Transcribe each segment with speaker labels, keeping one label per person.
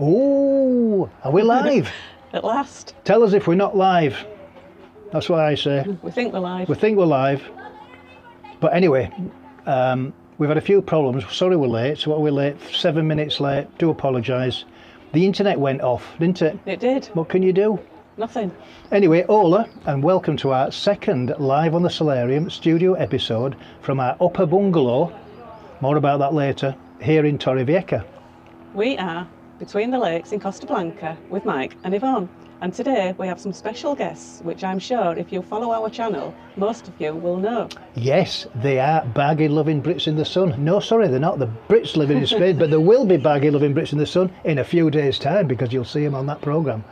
Speaker 1: Oh, are we live?
Speaker 2: At last.
Speaker 1: Tell us if we're not live. That's what I say.
Speaker 2: We think we're live.
Speaker 1: We think we're live. But anyway, we've had a few problems. Sorry we're late. So what, we're late? 7 minutes late. Do apologise. The internet went off, didn't it?
Speaker 2: It did.
Speaker 1: What can you do?
Speaker 2: Nothing.
Speaker 1: Anyway, hola and welcome to our second Live on the Solarium studio episode from our upper bungalow. More about that later. Here in Torrevieja.
Speaker 2: We are between the lakes in Costa Blanca with Mike and Yvonne. And today we have some special guests, which I'm sure if you follow our channel, most of you will know.
Speaker 1: Yes, they are baggy-loving Brits in the sun. No, sorry, they're not. The Brits living in Spain, but there will be baggy-loving Brits in the sun in a few days' time because you'll see them on that programme.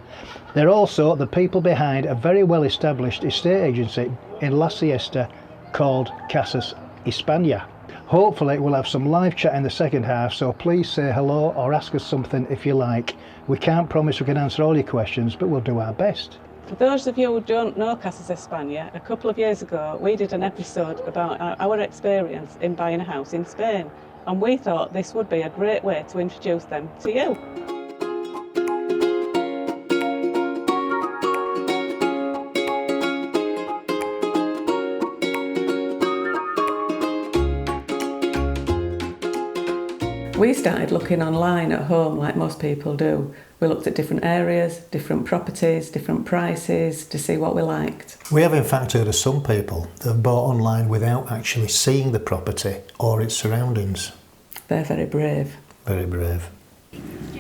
Speaker 1: They're also the people behind a very well-established estate agency in La Siesta called Casas España. Hopefully we'll have some live chat in the second half, so please say hello or ask us something if you like. We can't promise we can answer all your questions, but we'll do our best.
Speaker 2: For those of you who don't know Casas España, a couple of years ago we did an episode about our experience in buying a house in Spain, and we thought this would be a great way to introduce them to you. We started looking online at home like most people do. We looked at different areas, different properties, different prices to see what we liked.
Speaker 1: We have in fact heard of some people that have bought online without actually seeing the property or its surroundings.
Speaker 2: They're very brave.
Speaker 1: Very brave.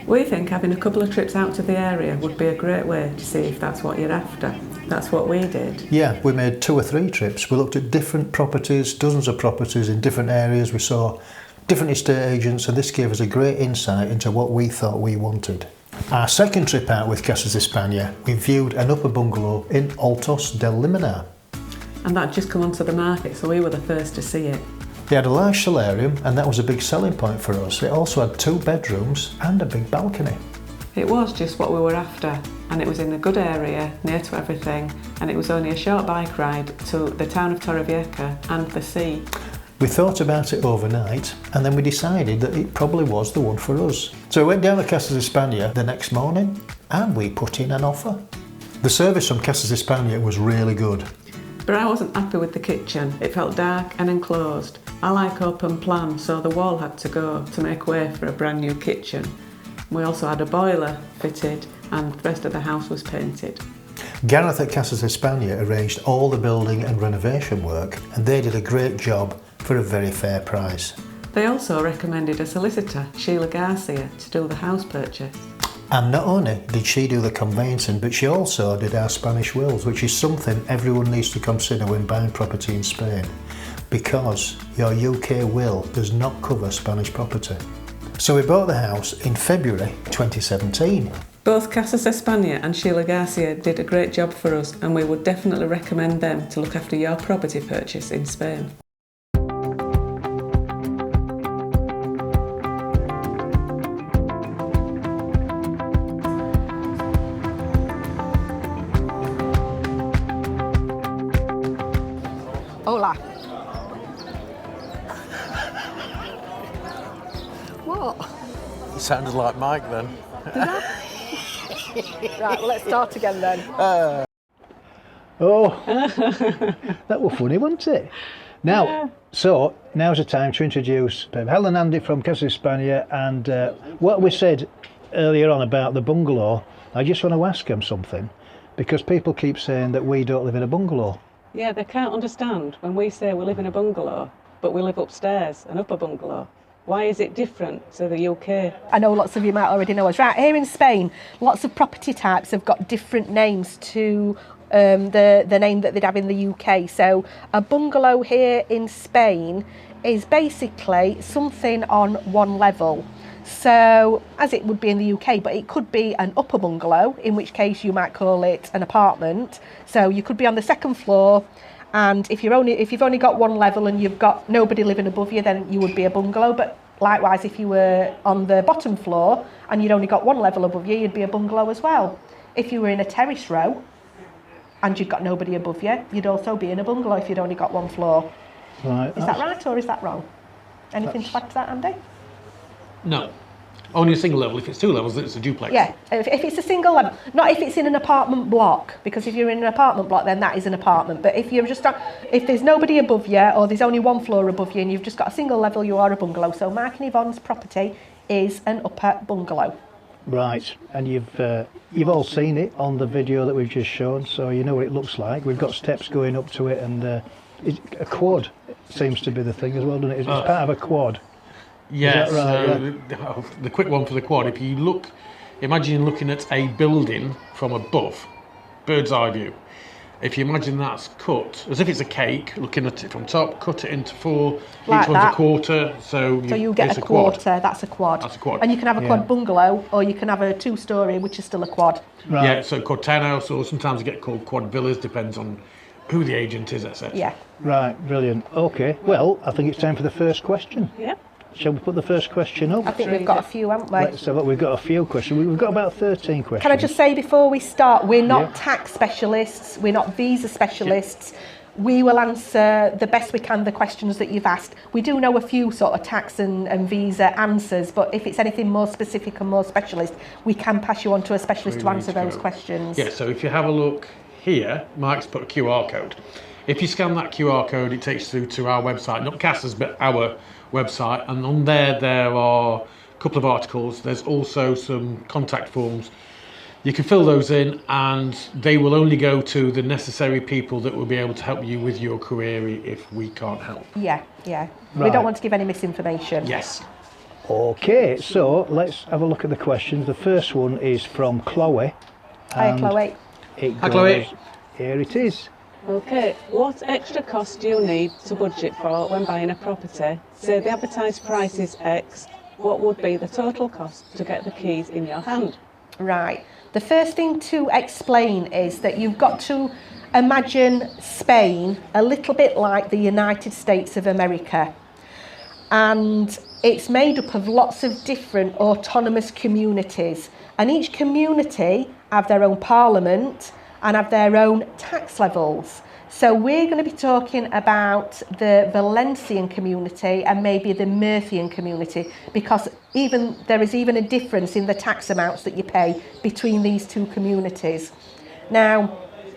Speaker 2: We think having a couple of trips out to the area would be a great way to see if that's what you're after. That's what we did.
Speaker 1: Yeah, we made 2 or 3 trips. We looked at different properties, dozens of properties in different areas. We saw different estate agents, and this gave us a great insight into what we thought we wanted. Our second trip out with Casas España, we viewed an upper bungalow in Altos del Limonar.
Speaker 2: And that just come onto the market, so we were the first to see it.
Speaker 1: They had a large solarium, and that was a big selling point for us. It also had 2 bedrooms and a big balcony.
Speaker 2: It was just what we were after, and it was in a good area, near to everything, and it was only a short bike ride to the town of Torrevieja and the sea.
Speaker 1: We thought about it overnight, and then we decided that it probably was the one for us. So we went down to Casas España the next morning, and we put in an offer. The service from Casas España was really good.
Speaker 2: But I wasn't happy with the kitchen. It felt dark and enclosed. I like open plan, so the wall had to go to make way for a brand new kitchen. We also had a boiler fitted, and the rest of the house was painted.
Speaker 1: Gareth at Casas España arranged all the building and renovation work, and they did a great job for a very fair price.
Speaker 2: They also recommended a solicitor, Sheila Garcia, to do the house purchase.
Speaker 1: And not only did she do the conveyancing, but she also did our Spanish wills, which is something everyone needs to consider when buying property in Spain, because your UK will does not cover Spanish property. So we bought the house in February 2017.
Speaker 2: Both Casas España and Sheila Garcia did a great job for us, and we would definitely recommend them to look after your property purchase in Spain.
Speaker 3: Hola. What?
Speaker 4: You sounded like Mike then.
Speaker 3: Right, well, let's start again then.
Speaker 1: Oh, that was funny, wasn't it? Now,
Speaker 2: Yeah.
Speaker 1: So now's the time to introduce Helen and Andy from Casas España, and what we said earlier on about the bungalow, I just want to ask them something, because people keep saying that we don't live in a bungalow.
Speaker 2: Yeah, they can't understand when we say we live in a bungalow, but we live upstairs, an upper bungalow. Why is it different to the UK?
Speaker 3: I know lots of you might already know us. Right, here in Spain, lots of property types have got different names to the name that they'd have in the UK. So a bungalow here in Spain is basically something on one level. So, as it would be in the UK, but it could be an upper bungalow, in which case you might call it an apartment. So you could be on the second floor, and if you've only got one level and you've got nobody living above you, then you would be a bungalow. But likewise, if you were on the bottom floor and you'd only got one level above you, you'd be a bungalow as well. If you were in a terrace row and you've got nobody above you, you'd also be in a bungalow if you'd only got one floor.
Speaker 1: Right.
Speaker 3: Is that right or is that wrong? Anything to add to that, Andy?
Speaker 4: No.
Speaker 5: Only a single level. If it's 2 levels, then it's a duplex.
Speaker 3: Yeah, if it's a single level, not if it's in an apartment block, because if you're in an apartment block, then that is an apartment. But if you're if there's nobody above you, or there's only 1 floor above you, and you've just got a single level, you are a bungalow. So Mark and Yvonne's property is an upper bungalow.
Speaker 1: Right, and you've all seen it on the video that we've just shown, so you know what it looks like. We've got steps going up to it, and a quad seems to be the thing as well, doesn't it? It's part of a quad.
Speaker 5: Yes,
Speaker 1: right,
Speaker 5: the quick one for the quad. If you look, imagine looking at a building from above, bird's eye view. If you imagine that's cut, as if it's a cake, looking at it from top, cut it into 4,
Speaker 3: Like
Speaker 5: each one's
Speaker 3: that.
Speaker 5: a quarter, so
Speaker 3: You get a quarter, that's a quad.
Speaker 5: That's a quad.
Speaker 3: And you can have a quad bungalow, or you can have a 2-storey, which is still a quad.
Speaker 1: Right.
Speaker 5: Yeah, so quad townhouse, or sometimes they get called quad villas, depends on who the agent is, etc.
Speaker 3: Yeah.
Speaker 1: Right, brilliant. Okay, well, I think it's time for the first question.
Speaker 2: Yeah.
Speaker 1: Shall we put the first question up?
Speaker 3: I think we've got a few, haven't we?
Speaker 1: Let's have a look. We've got a few questions. We've got about 13 questions.
Speaker 3: Can I just say before we start, we're not
Speaker 1: Yeah.
Speaker 3: tax specialists, we're not visa specialists. We will answer the best we can the questions that you've asked. We do know a few sort of tax and visa answers, but if it's anything more specific and more specialist, we can pass you on to a specialist to answer those questions.
Speaker 5: Yeah, so if you have a look here, Mike's put a QR code. If you scan that QR code, it takes you to our website, not Caster's, but our website, and on there are a couple of articles. There's also some contact forms. You can fill those in, and they will only go to the necessary people that will be able to help you with your query if we can't help.
Speaker 3: Yeah. We
Speaker 1: Right.
Speaker 3: don't want to give any misinformation.
Speaker 5: Yes.
Speaker 1: Okay, so let's have a look at the questions. The first one is from Chloe.
Speaker 3: Hi,
Speaker 1: and
Speaker 3: Chloe.
Speaker 5: Hi, Chloe.
Speaker 1: Here it is.
Speaker 6: Okay, what extra cost do you need to budget for when buying a property? Say the advertised price is X, what would be the total cost to get the keys in your hand?
Speaker 3: Right. The first thing to explain is that you've got to imagine Spain a little bit like the United States of America. And it's made up of lots of different autonomous communities. And each community have their own parliament and have their own tax levels. So we're going to be talking about the Valencian community and maybe the Murcian community, because there is even a difference in the tax amounts that you pay between these two communities. Now,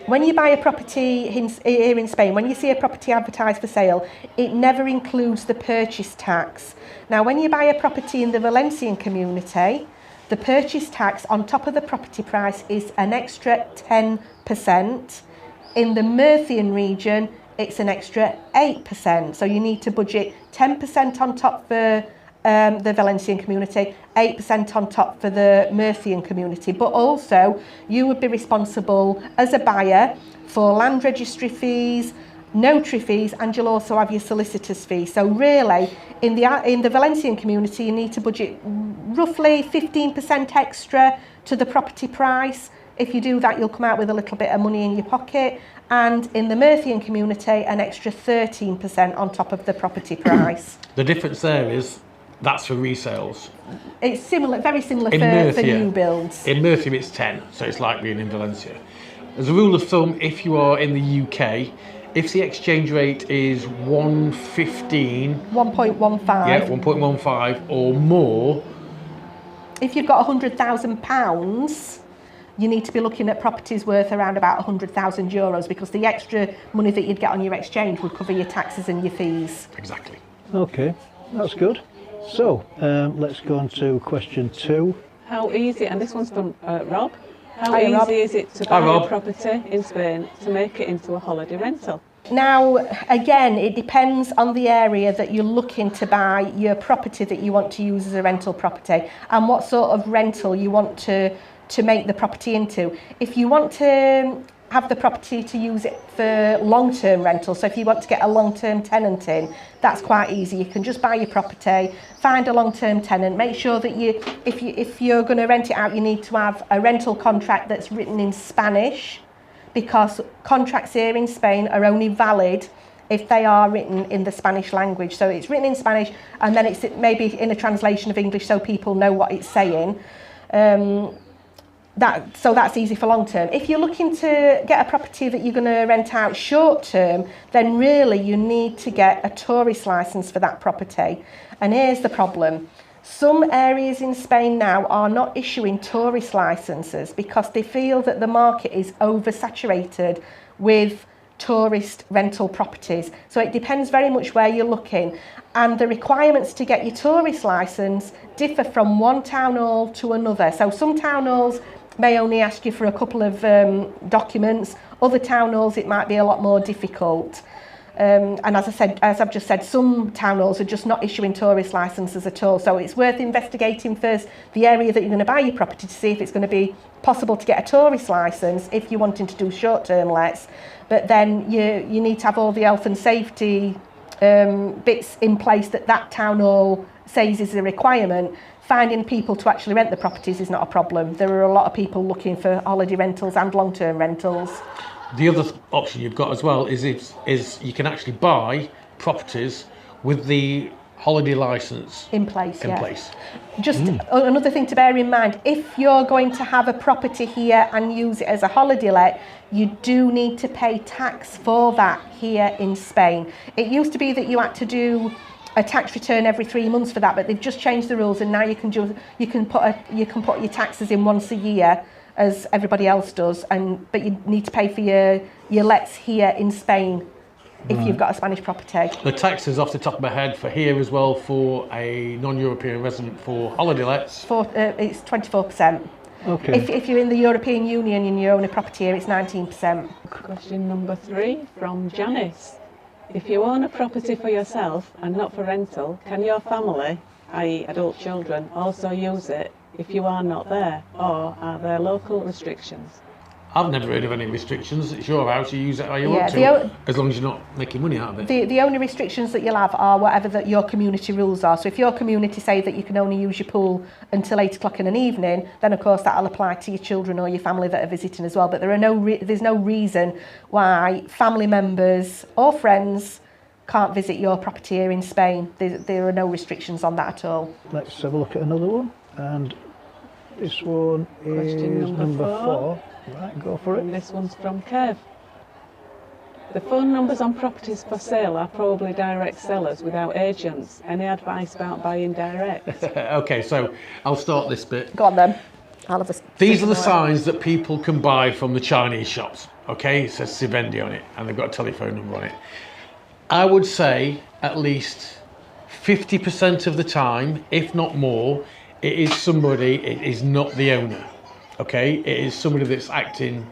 Speaker 3: when you buy a property here in Spain, when you see a property advertised for sale, it never includes the purchase tax. Now, when you buy a property in the Valencian community, the purchase tax on top of the property price is an extra 10%. In the Murcian region, it's an extra 8%. So you need to budget 10% on top for the Valencian community, 8% on top for the Murcian community. But also, you would be responsible as a buyer for land registry fees, notary fees, and you'll also have your solicitor's fees. So really, in the Valencian community, you need to budget roughly 15% extra to the property price. If you do that, you'll come out with a little bit of money in your pocket. And in the Murcian community, an extra 13% on top of the property price.
Speaker 5: The difference there is that's for resales.
Speaker 3: It's similar, very similar for new builds.
Speaker 5: In Murcia, it's 10, so it's like being in Valencia. As a rule of thumb, if you are in the UK, if the exchange rate is 1.15,
Speaker 3: 1.15.
Speaker 5: yeah, 1.15 or more,
Speaker 3: if you've got £100,000, you need to be looking at properties worth around about €100,000, because the extra money that you'd get on your exchange would cover your taxes and your fees.
Speaker 5: exactly.
Speaker 1: Okay, that's good. So, let's go on to question 2.
Speaker 6: How easy, and this one's from Rob, how
Speaker 3: Hi,
Speaker 6: easy
Speaker 3: Rob.
Speaker 6: is it to
Speaker 5: Hi,
Speaker 6: buy
Speaker 5: Rob.
Speaker 6: a property in Spain to make it into a holiday rental?
Speaker 3: Now, again, it depends on the area that you're looking to buy your property that you want to use as a rental property, and what sort of rental you want to make the property into. If you want to have the property to use it for long-term rental, so if you want to get a long-term tenant in, that's quite easy. You can just buy your property, find a long-term tenant, make sure that if you're going to rent it out, you need to have a rental contract that's written in Spanish, because contracts here in Spain are only valid if they are written in the Spanish language. So it's written in Spanish, and then it's maybe in a translation of English so people know what it's saying. So that's easy for long term. If you're looking to get a property that you're going to rent out short term, then really you need to get a tourist license for that property. And here's the problem. Some areas in Spain now are not issuing tourist licenses because they feel that the market is oversaturated with tourist rental properties. So it depends very much where you're looking, and the requirements to get your tourist license differ from one town hall to another. So some town halls may only ask you for a couple of documents. Other town halls it might be a lot more difficult. And as I've just said, some town halls are just not issuing tourist licenses at all. So it's worth investigating first the area that you're going to buy your property to see if it's going to be possible to get a tourist license if you're wanting to do short-term lets. But then you need to have all the health and safety bits in place that town hall says is a requirement. Finding people to actually rent the properties is not a problem. There are a lot of people looking for holiday rentals and long-term rentals.
Speaker 5: The other option you've got as well is you can actually buy properties with the holiday license
Speaker 3: in place. Just another thing to bear in mind, if you're going to have a property here and use it as a holiday let, you do need to pay tax for that here in Spain. It used to be that you had to do a tax return every 3 months for that, but they've just changed the rules, and now you can put your taxes in once a year, as everybody else does, but you need to pay for your lets here in Spain if you've got a Spanish property.
Speaker 5: The taxes off the top of my head for here as well for a non-European resident for holiday lets?
Speaker 3: It's 24%.
Speaker 1: Okay.
Speaker 3: If you're in the European Union and you own a property here, it's 19%.
Speaker 6: Question number 3 from Janice. If you own a property for yourself and not for rental, can your family, i.e. adult children, also use it if you are not there, or are there local restrictions?
Speaker 5: I've never heard of any restrictions. It's your house, you use it how you want to, as long as you're not making money out of it.
Speaker 3: The only restrictions that you'll have are whatever your community rules are. So if your community say that you can only use your pool until 8 o'clock in an evening, then of course that'll apply to your children or your family that are visiting as well. But there's no reason why family members or friends can't visit your property here in Spain. There are no restrictions on that at all.
Speaker 1: Let's have a look at another one. And this one
Speaker 6: Question
Speaker 1: is number 4. Right, go for it.
Speaker 6: And this one's from Kev. The phone numbers on properties for sale are probably direct sellers without agents. Any advice about buying direct?
Speaker 5: Okay, so I'll start this bit.
Speaker 3: Go on then.
Speaker 5: These are the signs that people can buy from the Chinese shops. Okay, it says Sivendi on it, and they've got a telephone number on it. I would say at least 50% of the time, if not more, it is not the owner. Okay, it is somebody that's acting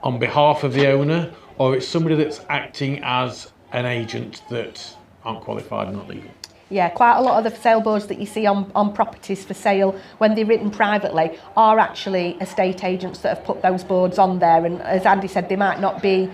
Speaker 5: on behalf of the owner, or it's somebody that's acting as an agent that aren't qualified and not legal.
Speaker 3: Yeah, quite a lot of the sale boards that you see on properties for sale, when they're written privately, are actually estate agents that have put those boards on there. And as Andy said, they might not be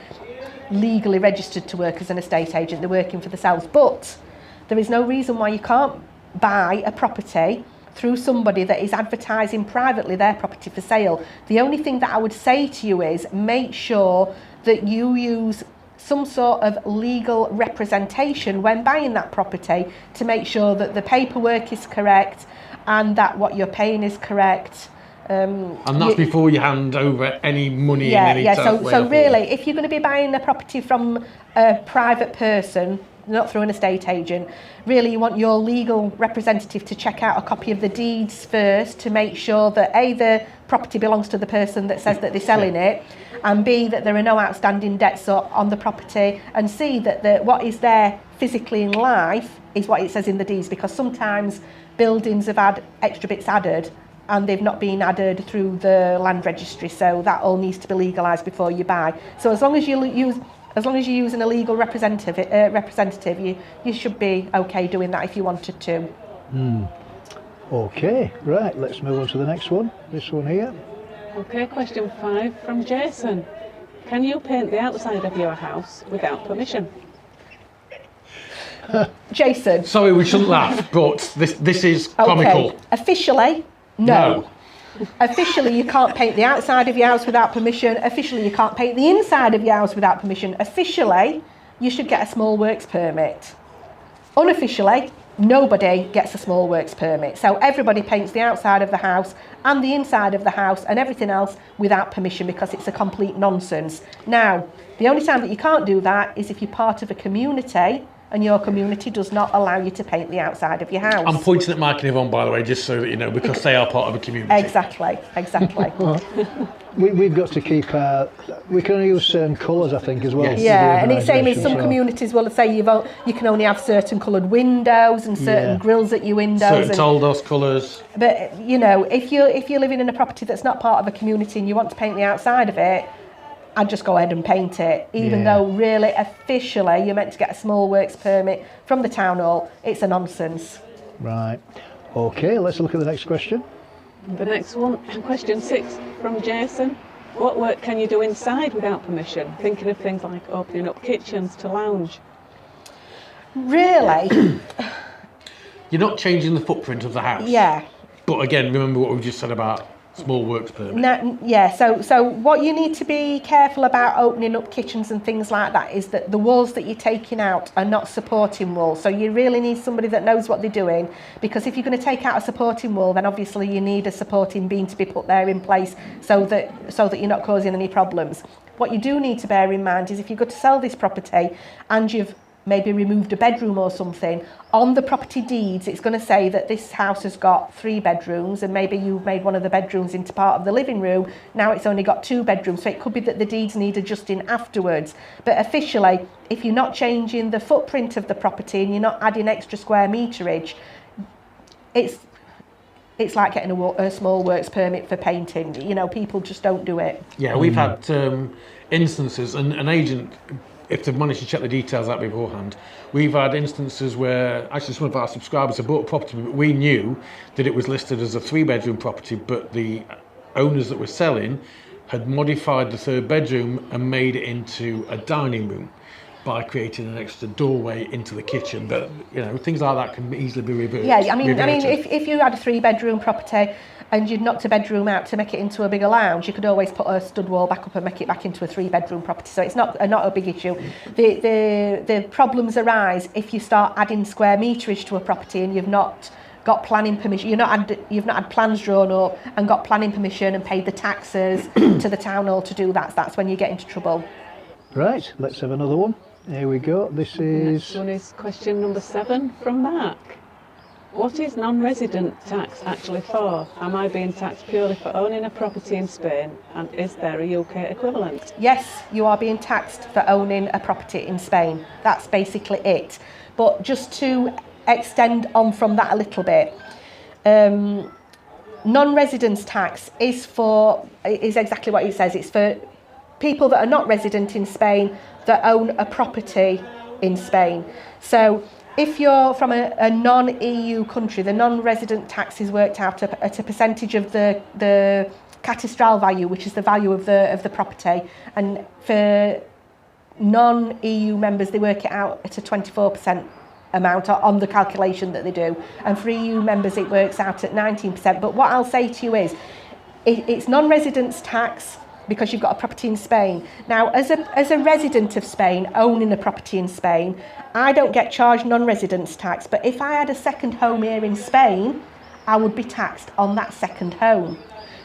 Speaker 3: legally registered to work as an estate agent, they're working for themselves. But there is no reason why you can't buy a property through somebody that is advertising privately their property for sale. The only thing that I would say to you is make sure that you use some sort of legal representation when buying that property to make sure that the paperwork is correct and that what you're paying is correct.
Speaker 5: And that's before you hand over any money in any way.
Speaker 3: So really, if you're going to be buying a property from a private person, not through an estate agent, really you want your legal representative to check out a copy of the deeds first to make sure that A, the property belongs to the person that says that they're selling it, and B, that there are no outstanding debts on the property, and C, that what is there physically in life is what it says in the deeds, because sometimes buildings have had extra bits added and they've not been added through the land registry, so that all needs to be legalised before you buy. So as long as you're using a legal representative, you should be okay doing that if you wanted to.
Speaker 1: Okay, right, let's move on to the next one. This one here.
Speaker 6: Okay, question 5 from Jason. Can you paint the outside of your house without permission?
Speaker 3: Jason.
Speaker 5: Sorry, we shouldn't laugh, but this is comical.
Speaker 3: Okay. Officially, no. Officially, you can't paint the outside of your house without permission. Officially, you can't paint the inside of your house without permission. Officially, you should get a small works permit. Unofficially, nobody gets a small works permit. So everybody paints the outside of the house and the inside of the house and everything else without permission, because it's a complete nonsense. Now, the only time that you can't do that is if you're part of a community and your community does not allow you to paint the outside of your house.
Speaker 5: I'm pointing at Mike and Yvonne, by the way, just so that you know, because they are part of a community.
Speaker 3: Exactly.
Speaker 1: We've got to keep we can only use certain colours, I think, as well.
Speaker 5: Yes.
Speaker 3: Yeah, and it's same as some
Speaker 1: So-
Speaker 3: communities will say you can only have certain coloured windows and certain grills at your windows.
Speaker 5: Certain
Speaker 3: and,
Speaker 5: Toldos colours.
Speaker 3: but you know, if you're living in a property that's not part of a community and you want to paint the outside of it, I'd just go ahead and paint it, even though really officially you're meant to get a small works permit from the town hall. It's a nonsense.
Speaker 1: Right. Okay, let's look at the next question.
Speaker 6: The next one, question 6 from Jason. What work can you do inside without permission? Thinking of things like opening up kitchens to lounge.
Speaker 3: Really?
Speaker 5: You're not changing the footprint of the house.
Speaker 3: Yeah.
Speaker 5: But again, remember what we just said about small works permit.
Speaker 3: No, yeah, so what you need to be careful about opening up kitchens and things like that is that the walls that you're taking out are not supporting walls. So you really need somebody that knows what they're doing, because if you're going to take out a supporting wall, then obviously you need a supporting beam to be put there in place so that you're not causing any problems. What you do need to bear in mind is if you go to sell this property and you've maybe removed a bedroom or something, on the property deeds it's going to say that this house has got 3 bedrooms and maybe you've made one of the bedrooms into part of the living room. Now it's only got 2 bedrooms, so it could be that the deeds need adjusting afterwards. But officially, if you're not changing the footprint of the property and you're not adding extra square meterage, it's like getting a small works permit for painting. You know, people just don't do it.
Speaker 5: Yeah, we've had instances, and an agent, if they've managed to check the details out beforehand, we've had instances where actually some of our subscribers have bought a property, but we knew that it was listed as a 3-bedroom property, but the owners that were selling had modified the 3rd bedroom and made it into a dining room by creating an extra doorway into the kitchen. But you know, things like that can easily be reversed.
Speaker 3: Yeah, I mean, if you had a 3-bedroom property and you'd knocked a bedroom out to make it into a bigger lounge, you could always put a stud wall back up and make it back into a 3-bedroom property. So it's not a big issue. The problems arise if you start adding square meterage to a property and you've not got planning permission. You've not had plans drawn up and got planning permission and paid the taxes to the town hall to do that. That's when you get into trouble.
Speaker 1: Right, let's have another one. Here we go. This
Speaker 6: Next
Speaker 1: is
Speaker 6: one is question number 7 from Mark. What is non-resident tax actually for? Am I being taxed purely for owning a property in Spain, and is there a UK equivalent?
Speaker 3: Yes, you are being taxed for owning a property in Spain. That's basically it. But just to extend on from that a little bit, non-residence tax is exactly what it says. It's for people that are not resident in Spain that own a property in Spain. So if you're from a non-EU country, the non-resident tax is worked out at a percentage of the catastral value, which is the value of the property. And for non-EU members, they work it out at a 24% amount on the calculation that they do. And for EU members, it works out at 19%. But what I'll say to you is, it's non-residence tax because you've got a property in Spain. Now, as a resident of Spain, owning a property in Spain, I don't get charged non-residence tax, but if I had a second home here in Spain, I would be taxed on that second home.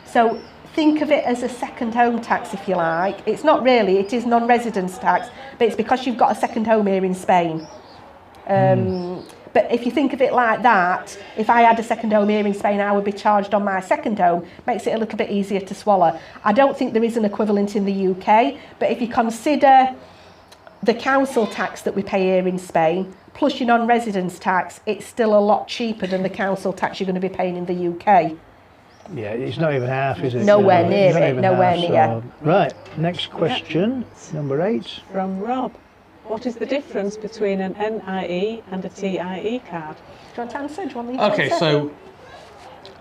Speaker 3: So think of it as a second home tax, if you like. It's not really, it is non-residence tax, but it's because you've got a second home here in Spain. But if you think of it like that, if I had a second home here in Spain, I would be charged on my second home. Makes it a little bit easier to swallow. I don't think there is an equivalent in the UK, but if you consider the council tax that we pay here in Spain, plus your non-residence tax, it's still a lot cheaper than the council tax you're going to be paying in the UK.
Speaker 1: yeah, it's not even half, is it?
Speaker 3: Nowhere near
Speaker 1: Not
Speaker 3: it,
Speaker 1: even
Speaker 3: nowhere
Speaker 1: half,
Speaker 3: near.
Speaker 1: Right, next question, number 8.
Speaker 6: From Rob. What is the difference between an NIE and a TIE card?
Speaker 3: Do you want to answer? Do you want me to
Speaker 5: Okay,
Speaker 3: answer?
Speaker 5: so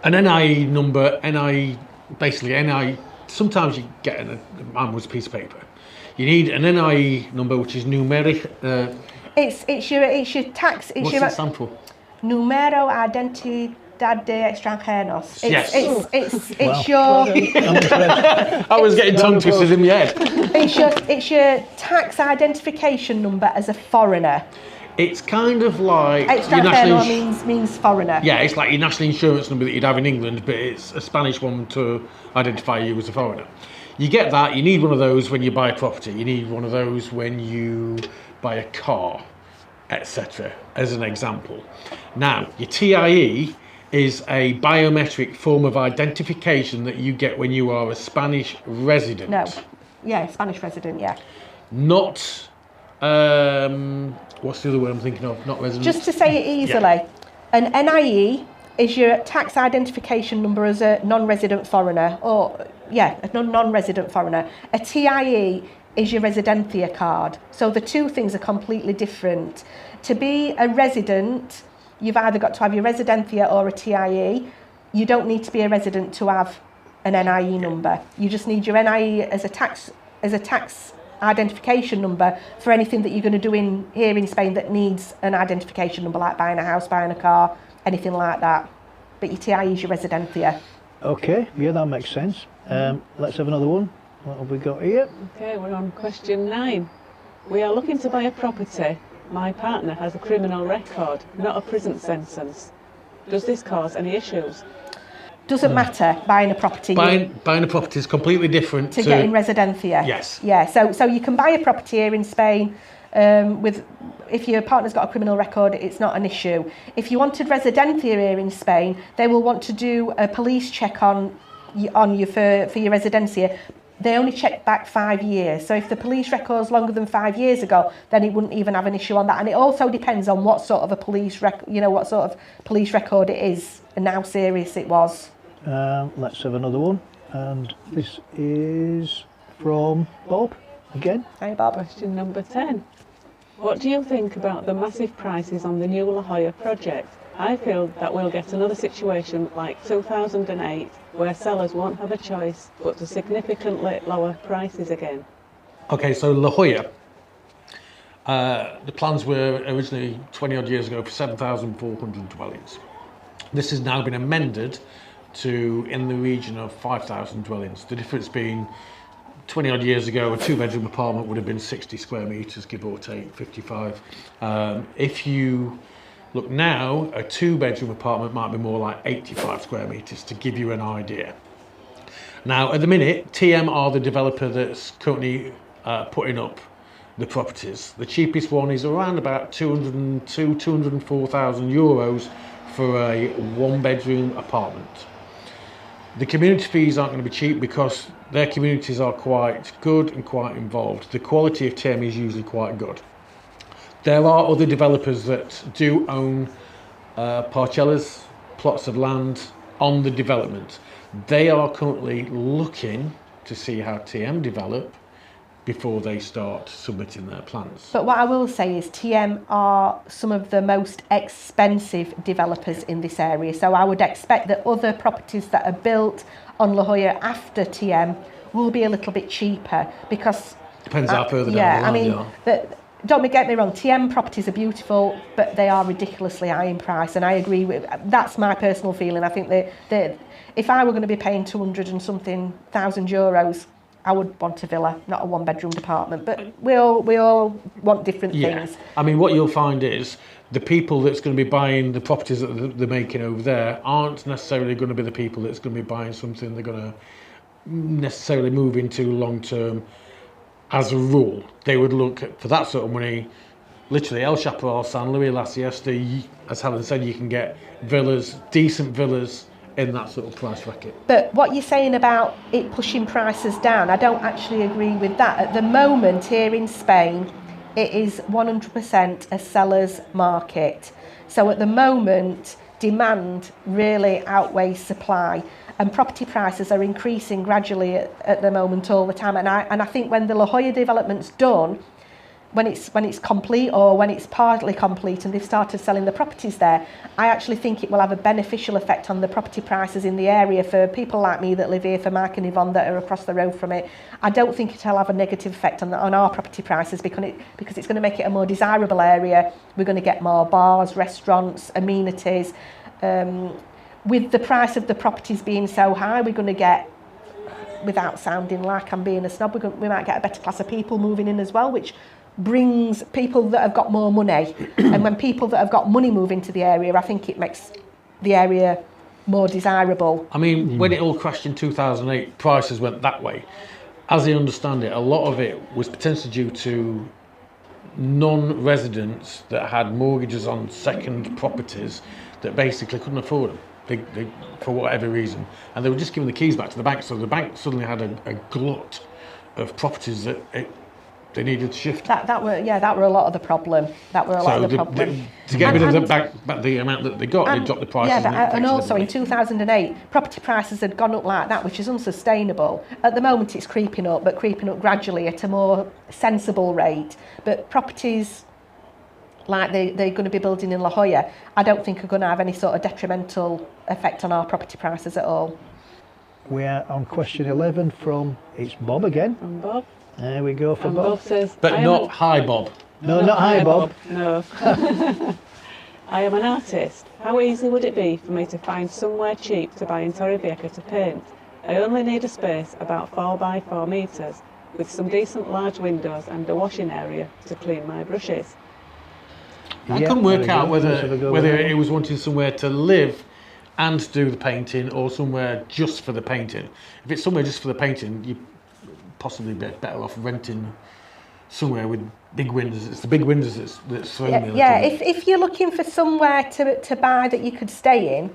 Speaker 5: an NIE number, NIE, sometimes you get a man's piece of paper. You need an NIE number which is numeric.
Speaker 3: It's your tax. It's
Speaker 5: What's
Speaker 3: your
Speaker 5: it stand for?
Speaker 3: Numero Identidad de Extranjeros.
Speaker 5: Yes.
Speaker 3: It's your
Speaker 5: I was getting tongue twisted in my head.
Speaker 3: it's your tax identification number as a foreigner.
Speaker 5: It's kind of like your
Speaker 3: Extranjero means foreigner.
Speaker 5: Yeah, it's like your national insurance number that you'd have in England, but it's a Spanish one to identify you as a foreigner. You get that. You need one of those when you buy a property. You need one of those when you buy a car. etc. as an example. Now, your TIE is a biometric form of identification that you get when you are a Spanish resident.
Speaker 3: No. Yeah, Spanish resident, yeah.
Speaker 5: Not, what's the other word I'm thinking of? Not resident.
Speaker 3: Just to say it easily, an NIE is your tax identification number as a non-resident foreigner, or, yeah, a non-resident foreigner. A TIE is your residencia card. So the two things are completely different. To be a resident, you've either got to have your residencia or a TIE. You don't need to be a resident to have an NIE number. You just need your NIE as a tax identification number for anything that you're going to do here in Spain that needs an identification number, like buying a house, buying a car, anything like that. But your TIE is your residencia.
Speaker 1: Okay, yeah, that makes sense. Let's have another one. What have we got here?
Speaker 6: Okay, we're on question 9. We are looking to buy a property. My partner has a criminal record, not a prison sentence. Does this cause any issues?
Speaker 3: Doesn't matter buying a property.
Speaker 5: Buying a property is completely different
Speaker 3: to getting residencia.
Speaker 5: Yes.
Speaker 3: Yeah. So you can buy a property here in Spain if your partner's got a criminal record, it's not an issue. If you wanted residencia here in Spain, they will want to do a police check on you for your residencia. They only check back 5 years. So if the police record's longer than 5 years ago, then it wouldn't even have an issue on that. And it also depends on what sort of a police record it is and how serious it was.
Speaker 1: Let's have another one. And this is from Bob again.
Speaker 3: Hi, Bob.
Speaker 6: Question number 10. What do you think about the massive prices on the new La Jolla project? I feel that we'll get another situation like 2008 where sellers won't have a choice but to significantly lower prices again.
Speaker 5: Okay, so La Jolla, the plans were originally 20 odd years ago for 7,400 dwellings. This has now been amended to in the region of 5,000 dwellings. The difference being 20 odd years ago, a 2-bedroom apartment would have been 60 square metres, give or take, 55. If you look now, a 2-bedroom apartment might be more like 85 square metres, to give you an idea. Now, at the minute, TM are the developer that's currently putting up the properties. The cheapest one is around about 204,000 euros for a 1-bedroom apartment. The community fees aren't going to be cheap because their communities are quite good and quite involved. The quality of TM is usually quite good. There are other developers that do own parcellas, plots of land on the development. They are currently looking to see how TM develop before they start submitting their plans.
Speaker 3: But what I will say is TM are some of the most expensive developers in this area. So I would expect that other properties that are built on La Jolla after TM will be a little bit cheaper because...
Speaker 5: Depends how further down the line you are.
Speaker 3: Don't get me wrong, TM properties are beautiful, but they are ridiculously high in price, and I agree with that's my personal feeling. I think that if I were going to be paying 200 and something thousand euros, I would want a villa, not a 1-bedroom apartment. But we all want different things.
Speaker 5: I mean, what you'll find is the people that's going to be buying the properties that they're making over there aren't necessarily going to be the people that's going to be buying something they're going to necessarily move into long term. As a rule, they would look for that sort of money. Literally, El Chaparral, San Luis, La Siesta, as Helen said, you can get villas, decent villas in that sort of price bracket.
Speaker 3: But what you're saying about it pushing prices down, I don't actually agree with that. At the moment here in Spain, it is 100% a seller's market. So at the moment, demand really outweighs supply. And property prices are increasing gradually at the moment all the time. And I think when the La Jolla development's done, when it's complete or when it's partly complete and they've started selling the properties there, I actually think it will have a beneficial effect on the property prices in the area for people like me that live here, for Mark and Yvonne that are across the road from it. I don't think it'll have a negative effect on our property prices because it's going to make it a more desirable area. We're going to get more bars, restaurants, amenities. With the price of the properties being so high, we're going to get, without sounding like I'm being a snob, we might get a better class of people moving in as well, which brings people that have got more money. And when people that have got money move into the area, I think it makes the area more desirable.
Speaker 5: I mean, when it all crashed in 2008, prices went that way. As I understand it, a lot of it was potentially due to non-residents that had mortgages on second properties that basically couldn't afford them for whatever reason, and they were just giving the keys back to the bank. So the bank suddenly had a glut of properties that they needed to shift.
Speaker 3: That were a lot of the problem. That were a lot of the problem.
Speaker 5: To get rid of the amount that they got, they dropped the prices.
Speaker 3: Yeah, and also in 2008, property prices had gone up like that, which is unsustainable. At the moment, it's creeping up, but creeping up gradually at a more sensible rate. But properties like they're going to be building in La Jolla, I don't think are going to have any sort of detrimental effect on our property prices at all.
Speaker 1: We are on question 11 from, it's Bob again.
Speaker 6: From Bob.
Speaker 1: There we go for
Speaker 6: And
Speaker 1: Bob.
Speaker 6: Bob says,
Speaker 5: But not hi, Bob.
Speaker 1: No, not hi, Bob.
Speaker 6: No. I am an artist. How easy would it be for me to find somewhere cheap to buy in Torrevieja to paint? I only need a space about 4 by 4 metres with some decent large windows and a washing area to clean my brushes.
Speaker 5: I
Speaker 1: Yeah,
Speaker 5: couldn't work
Speaker 1: there
Speaker 5: out
Speaker 1: we go. Let's have a go
Speaker 5: whether
Speaker 1: with that.
Speaker 5: it was wanting somewhere to live and do the painting, or somewhere just for the painting. If it's somewhere just for the painting, you possibly be better off renting somewhere with big windows. It's the big windows that's thrown me a little bit.
Speaker 3: If you're looking for somewhere to buy that you could stay in,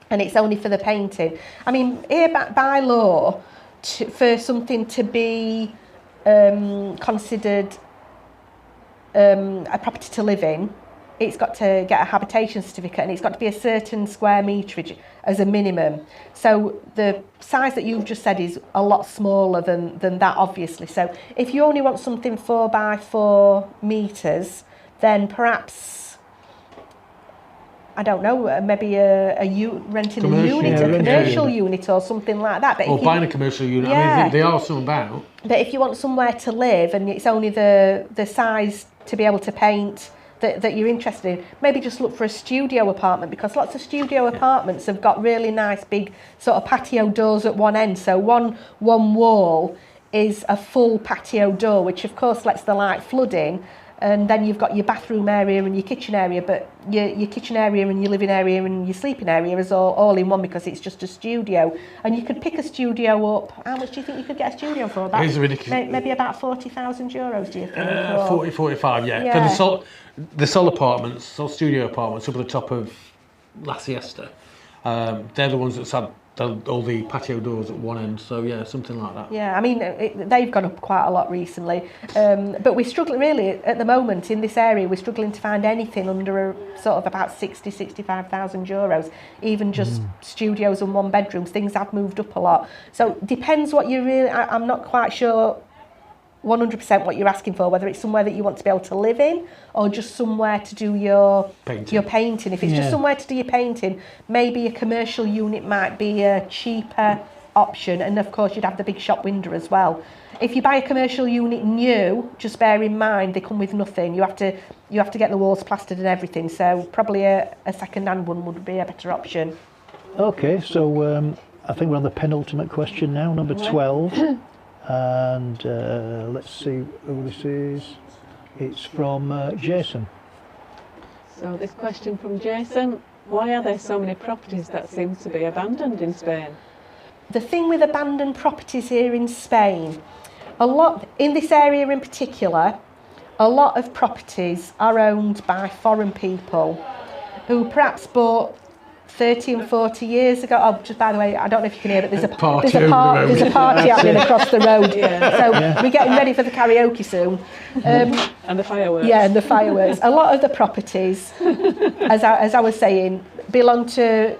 Speaker 3: and it's only for the painting. I mean, here by law, for something to be considered a property to live in, it's got to get a habitation certificate, and it's got to be a certain square meterage as a minimum. So the size that you've just said is a lot smaller than that, obviously. So if you only want something 4 by 4 metres, then perhaps, I don't know, maybe renting a unit, a commercial unit or something like that. But
Speaker 5: Or buying a commercial unit.
Speaker 3: Yeah.
Speaker 5: I mean, they are some about.
Speaker 3: But if you want somewhere to live and it's only the size to be able to paint that you're interested in, maybe just look for a studio apartment, because lots of studio apartments have got really nice big sort of patio doors at one end. So one wall is a full patio door, which of course lets the light flood in. And then you've got your bathroom area and your kitchen area, but your kitchen area and your living area and your sleeping area is all in one, because it's just a studio. And you could pick a studio up. How much do you think you could get a studio for?
Speaker 5: It is ridiculous.
Speaker 3: Maybe about €40,000, do you think?
Speaker 5: 40, 45, yeah.
Speaker 3: Yeah.
Speaker 5: For the Sol apartments, Sol studio apartments up at the top of La Siesta, they're the ones that had all the patio doors at one end, so yeah, something like that.
Speaker 3: Yeah, I mean, they've gone up quite a lot recently, but we're struggling really at the moment in this area. We're struggling to find anything under sort of about 65,000 euros, even just studios and 1 bedrooms. Things have moved up a lot, so depends what you really. I'm not quite sure 100% what you're asking for, whether it's somewhere that you want to be able to live in or just somewhere to do your painting. If it's just somewhere to do your painting, maybe a commercial unit might be a cheaper option, and of course you'd have the big shop window as well. If you buy a commercial unit new, just bear in mind they come with nothing. You have to get the walls plastered and everything, so probably a second-hand one would be a better option.
Speaker 1: Okay, so I think we're on the penultimate question now, number 12. And let's see who this is. It's from Jason.
Speaker 6: So this question from Jason: why are there so many properties that seem to be abandoned in Spain?
Speaker 3: The thing with abandoned properties here in Spain, a lot in this area in particular, a lot of properties are owned by foreign people who perhaps bought 30 and 40 years ago. Oh, just by the way, I don't know if you can hear, but there's a party happening across the road. So we're getting ready for the karaoke soon.
Speaker 6: And the fireworks.
Speaker 3: Yeah, and the fireworks. A lot of the properties, as I was saying, belong to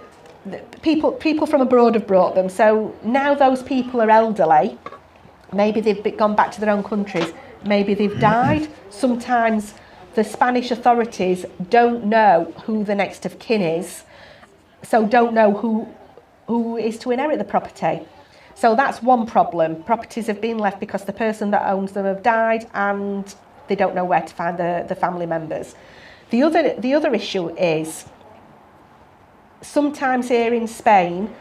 Speaker 3: people from abroad have brought them. So now those people are elderly. Maybe they've gone back to their own countries. Maybe they've died. Sometimes the Spanish authorities don't know who the next of kin is. So don't know who is to inherit the property. So that's one problem. Properties have been left because the person that owns them have died and they don't know where to find the family members. The other issue is sometimes here in Spain,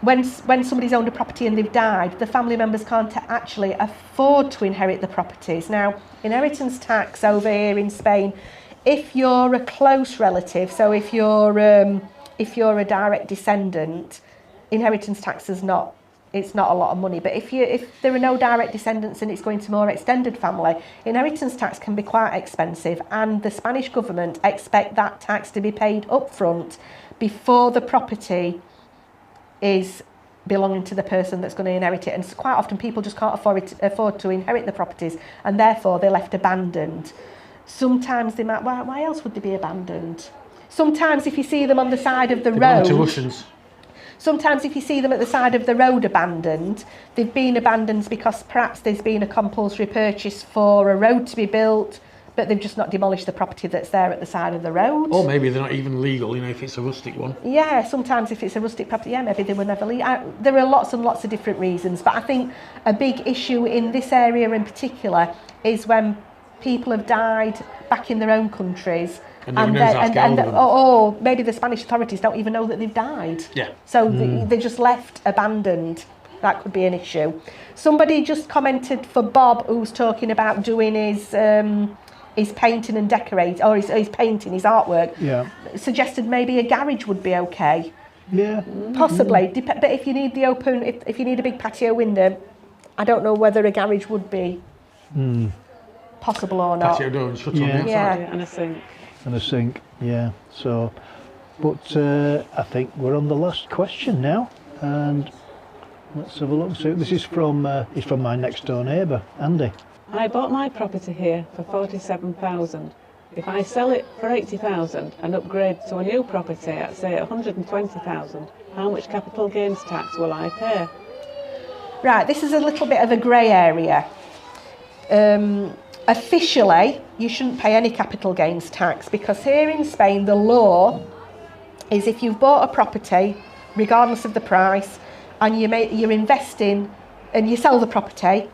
Speaker 3: when somebody's owned a property and they've died, the family members can't actually afford to inherit the properties. Now, inheritance tax over here in Spain, if you're a close relative, so if you're a direct descendant, inheritance tax does not it's not a lot of money. But if there are no direct descendants and it's going to more extended family, inheritance tax can be quite expensive, and the Spanish government expect that tax to be paid up front before the property is belonging to the person that's going to inherit it. And so quite often people just can't afford to inherit the properties, and therefore they're left abandoned. Sometimes they might, why else would they be abandoned? Sometimes if you see them on the side of the road,
Speaker 5: to Russians.
Speaker 3: Sometimes if you see them at the side of the road abandoned, they've been abandoned because perhaps there's been a compulsory purchase for a road to be built, but they've just not demolished the property that's there at the side of the road.
Speaker 5: Or maybe they're not even legal, if it's a rustic one.
Speaker 3: Yeah, sometimes if it's a rustic property, maybe they were never legal. There are lots and lots of different reasons, but I think a big issue in this area in particular is when people have died back in their own countries, or maybe the Spanish authorities don't even know that they've died.
Speaker 5: Yeah.
Speaker 3: So they're just left abandoned. That could be an issue. Somebody just commented for Bob, who's talking about doing his painting and decorate, or his painting, his artwork.
Speaker 1: Yeah.
Speaker 3: Suggested maybe a garage would be okay.
Speaker 1: Yeah.
Speaker 3: Possibly. But if you need the open, if you need a big patio window, I don't know whether a garage would be possible or not.
Speaker 5: Patio door and shut on the outside.
Speaker 3: Yeah.
Speaker 6: And a sink.
Speaker 1: And a sink, yeah. So, but I think we're on the last question now, and let's have a look. So this is from it's from my next door neighbour, Andy.
Speaker 6: I bought my property here for 47,000. If I sell it for 80,000 and upgrade to a new property at say 120,000, how much capital gains tax will I pay?
Speaker 3: Right, this is a little bit of a grey area. Officially, you shouldn't pay any capital gains tax, because here in Spain the law is if you've bought a property, regardless of the price, and you're investing, and you sell the property,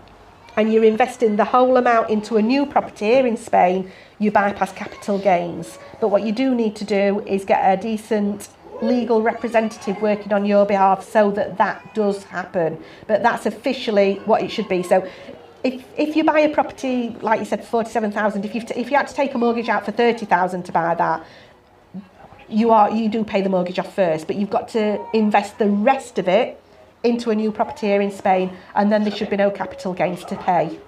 Speaker 3: and you're investing the whole amount into a new property here in Spain, you bypass capital gains. But what you do need to do is get a decent legal representative working on your behalf so that does happen. But that's officially what it should be. So if you buy a property, like you said, 47,000, if you had to take a mortgage out for 30,000 to buy that, you do pay the mortgage off first, but you've got to invest the rest of it into a new property here in Spain, and then there should be no capital gains to pay.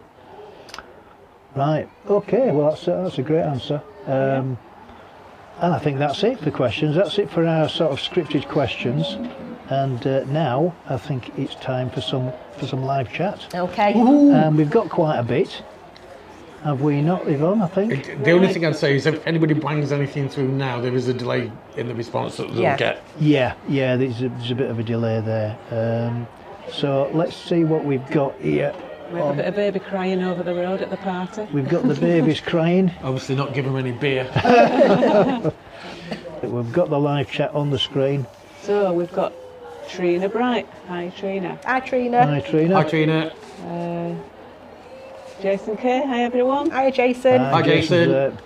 Speaker 1: Right. Okay. Well, that's a great answer. And I think that's it for questions. That's it for our sort of scripted questions. And now I think it's time for some live chat.
Speaker 3: Okay.
Speaker 1: And we've got quite a bit. Have we not, Yvonne, I think?
Speaker 5: The only thing I'd say is if anybody bangs anything through now, there is a delay in the response that they'll get.
Speaker 1: Yeah, there's a bit of a delay there. So let's see what we've got here.
Speaker 6: We have a bit of baby crying over the road at the party.
Speaker 1: We've got the babies crying.
Speaker 5: Obviously not give them any beer.
Speaker 1: We've got the live chat on the screen.
Speaker 6: So we've got Trina Bright. Hi Trina.
Speaker 3: Hi Trina.
Speaker 1: Hi Trina.
Speaker 5: Hi Trina.
Speaker 6: Jason K. Hi everyone.
Speaker 3: Hi Jason.
Speaker 5: Hi Jason.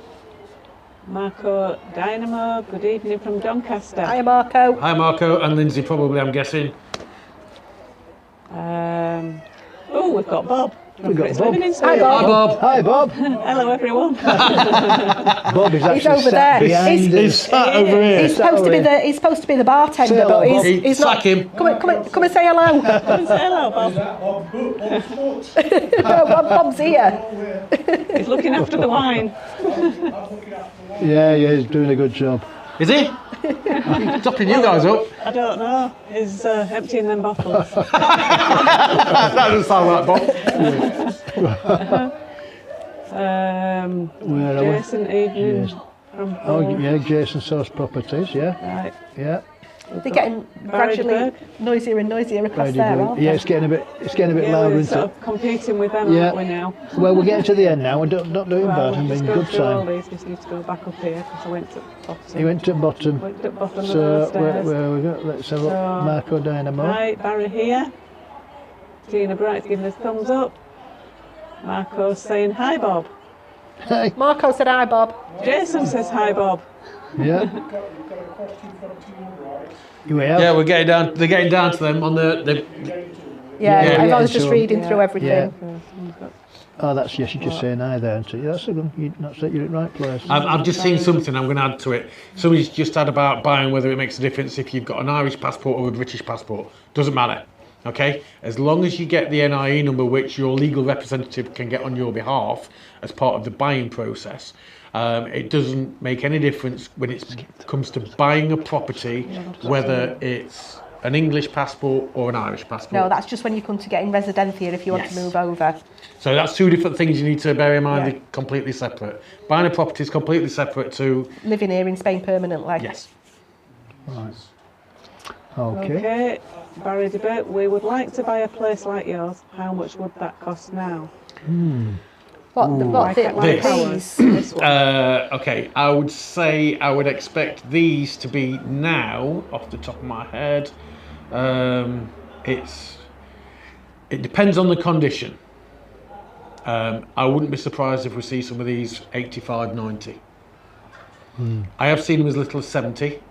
Speaker 6: Marco Dynamo. Good evening from Doncaster.
Speaker 3: Hi Marco.
Speaker 5: Hi Marco and Lindsay probably, I'm guessing.
Speaker 6: We've got Bob.
Speaker 1: We've got
Speaker 6: It's
Speaker 1: Bob.
Speaker 6: living in
Speaker 3: Hi
Speaker 6: Spain.
Speaker 3: Bob.
Speaker 1: Hi Bob.
Speaker 6: Hello everyone.
Speaker 1: Bob is actually
Speaker 3: He's over
Speaker 1: sat
Speaker 3: there.
Speaker 1: behind
Speaker 5: He's sat over here.
Speaker 3: He's supposed to be the bartender,
Speaker 1: Say hello,
Speaker 3: but
Speaker 1: Bob.
Speaker 3: he's not.
Speaker 5: Sack him.
Speaker 3: Come and say hello.
Speaker 6: Hello Bob.
Speaker 3: Bob's here.
Speaker 6: He's looking after the wine.
Speaker 1: Yeah, he's doing a good job.
Speaker 5: Is he? He's topping you guys up.
Speaker 6: I don't know. He's emptying them bottles.
Speaker 5: That doesn't sound like Bob.
Speaker 1: Where are we?
Speaker 6: Jason Evening
Speaker 1: Yes.
Speaker 6: from
Speaker 1: Oh, yeah, Jason Source Properties, yeah.
Speaker 6: Right.
Speaker 1: Yeah.
Speaker 3: They're getting gradually
Speaker 6: Barrydburg.
Speaker 3: noisier and noisier across
Speaker 1: Very
Speaker 3: there,
Speaker 1: good.
Speaker 3: aren't
Speaker 1: Yeah,
Speaker 3: they?
Speaker 1: it's getting a bit louder,
Speaker 6: we're
Speaker 1: isn't
Speaker 6: sort
Speaker 1: it?
Speaker 6: of competing with them,
Speaker 1: Yeah.
Speaker 6: aren't we now?
Speaker 1: Well, we're getting to the end now. We're not doing
Speaker 6: Well,
Speaker 1: bad. I
Speaker 6: we'll just
Speaker 1: mean,
Speaker 6: go
Speaker 1: good
Speaker 6: through all
Speaker 1: time.
Speaker 6: these. Just need to go back up here because I went to the bottom.
Speaker 1: He went to bottom.
Speaker 6: Went to the bottom of
Speaker 1: So
Speaker 6: those stairs.
Speaker 1: where we go? Let's have a look.
Speaker 6: So,
Speaker 1: Marco Dynamo.
Speaker 6: Right, Barry here. Tina Bright's giving us thumbs up. Marco's saying hi Bob.
Speaker 1: Hey.
Speaker 3: Marco said hi, Bob.
Speaker 6: Jason says hi Bob.
Speaker 1: Yeah. You have?
Speaker 5: Yeah, we're getting down. They're getting down to them on the
Speaker 3: Yeah,
Speaker 5: Yeah,
Speaker 3: everyone's
Speaker 1: yeah,
Speaker 3: just
Speaker 1: so-
Speaker 3: reading through everything.
Speaker 1: Oh, that's yes. You're just saying hi there, aren't you? Yeah, that's a good. You're in the right place.
Speaker 5: I've just seen something I'm going to add to it. Somebody's just had about buying whether it makes a difference if you've got an Irish passport or a British passport. Doesn't matter. Okay, as long as you get the NIE number, which your legal representative can get on your behalf as part of the buying process, it doesn't make any difference when it comes to buying a property, whether it's an English passport or an Irish passport.
Speaker 3: No, that's just when you come to getting resident here if you want to move over.
Speaker 5: So that's two different things you need to bear in mind. They're completely separate. Buying a property is completely separate to
Speaker 3: living here in Spain permanently.
Speaker 5: Yes.
Speaker 1: Right.
Speaker 6: Okay, Barry Debate, we would like to buy a place like yours. How much would that cost now?
Speaker 3: These?
Speaker 5: Okay, I would say I would expect these to be now, off the top of my head. It depends on the condition. I wouldn't be surprised if we see some of these 85, 90. I have seen them as little as 70.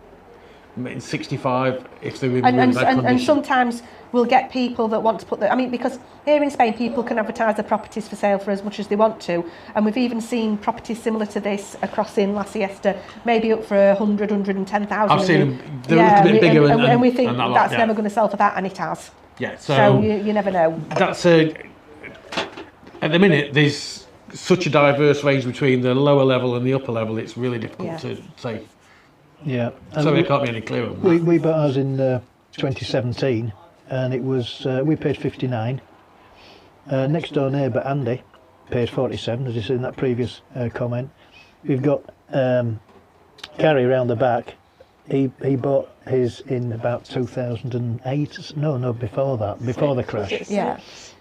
Speaker 5: 65 if they're in really bad condition.
Speaker 3: And sometimes we'll get people that want to put because here in Spain people can advertise their properties for sale for as much as they want to, and we've even seen properties similar to this across in La Siesta, maybe up for 100, 110,000.
Speaker 5: I've seen them, they're a little bit bigger
Speaker 3: and we think that's never going to sell for that, and it has.
Speaker 5: Yeah,
Speaker 3: so you never know.
Speaker 5: That's at the minute there's such a diverse range between the lower level and the upper level, it's really difficult to say.
Speaker 1: Yeah.
Speaker 5: Sorry, I can't be any clearer on that.
Speaker 1: We bought ours in 2017, and it was we paid 59. Next door neighbour Andy paid 47, as you said in that previous comment. We've got Gary around the back. He bought his in about 2008. No, before that, before the crash.
Speaker 3: Yeah.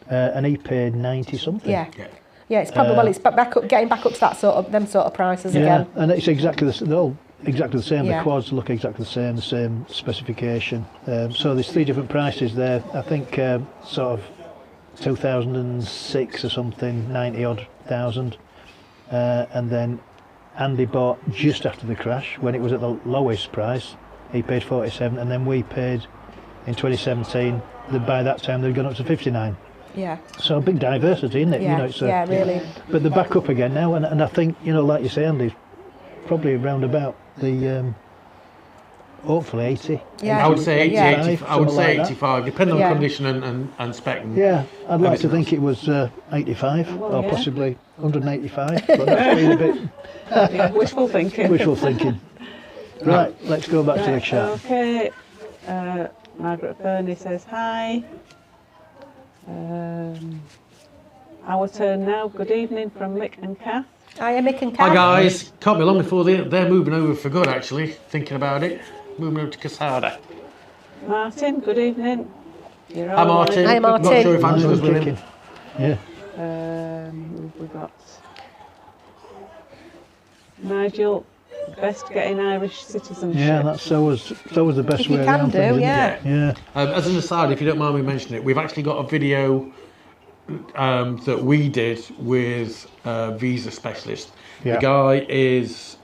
Speaker 1: And he paid 90 something.
Speaker 3: Yeah. Yeah, it's probably it's back up, getting back up to that them sort of prices again.
Speaker 1: Yeah, and it's exactly exactly the same.
Speaker 3: Yeah.
Speaker 1: The quads look exactly the same specification. So there's three different prices there. I think sort of 2006 or something, 90 odd thousand, and then Andy bought just after the crash when it was at the lowest price. He paid 47, and then we paid in 2017. By that time they'd gone up to 59.
Speaker 3: Yeah.
Speaker 1: So a big diversity, isn't it?
Speaker 3: Yeah.
Speaker 1: It's
Speaker 3: really.
Speaker 1: But they're back up again now, and I think like you say, Andy, probably around about the hopefully 80.
Speaker 5: Yeah. I would say 80, 85. I would say
Speaker 1: like
Speaker 5: 85, depending on condition and spec.
Speaker 1: Yeah, I'd like to think it was 85 or possibly 185, but that's been a bit
Speaker 6: wishful thinking.
Speaker 1: Wishful thinking. Right, let's go back to the chat.
Speaker 6: Okay, Margaret Burney says hi. Our turn now. Good evening from Mick and Kath.
Speaker 3: Hi, Mick and Kath.
Speaker 5: Hi guys, can't be long before they're moving over for good actually, thinking about it. Moving over to Casada.
Speaker 6: Martin, good evening.
Speaker 5: Hi Martin.
Speaker 3: Hi Martin.
Speaker 5: Not sure if Angela's with him.
Speaker 1: Yeah.
Speaker 6: We've got Nigel, best getting Irish citizenship.
Speaker 1: Yeah, that's always the best
Speaker 3: If you
Speaker 1: way
Speaker 3: can
Speaker 1: around
Speaker 3: do,
Speaker 1: things, isn't
Speaker 3: yeah.
Speaker 1: it? Yeah.
Speaker 5: As an aside, if you don't mind me mentioning it, we've actually got a video that we did with a visa specialist.
Speaker 1: Yeah.
Speaker 5: The guy is,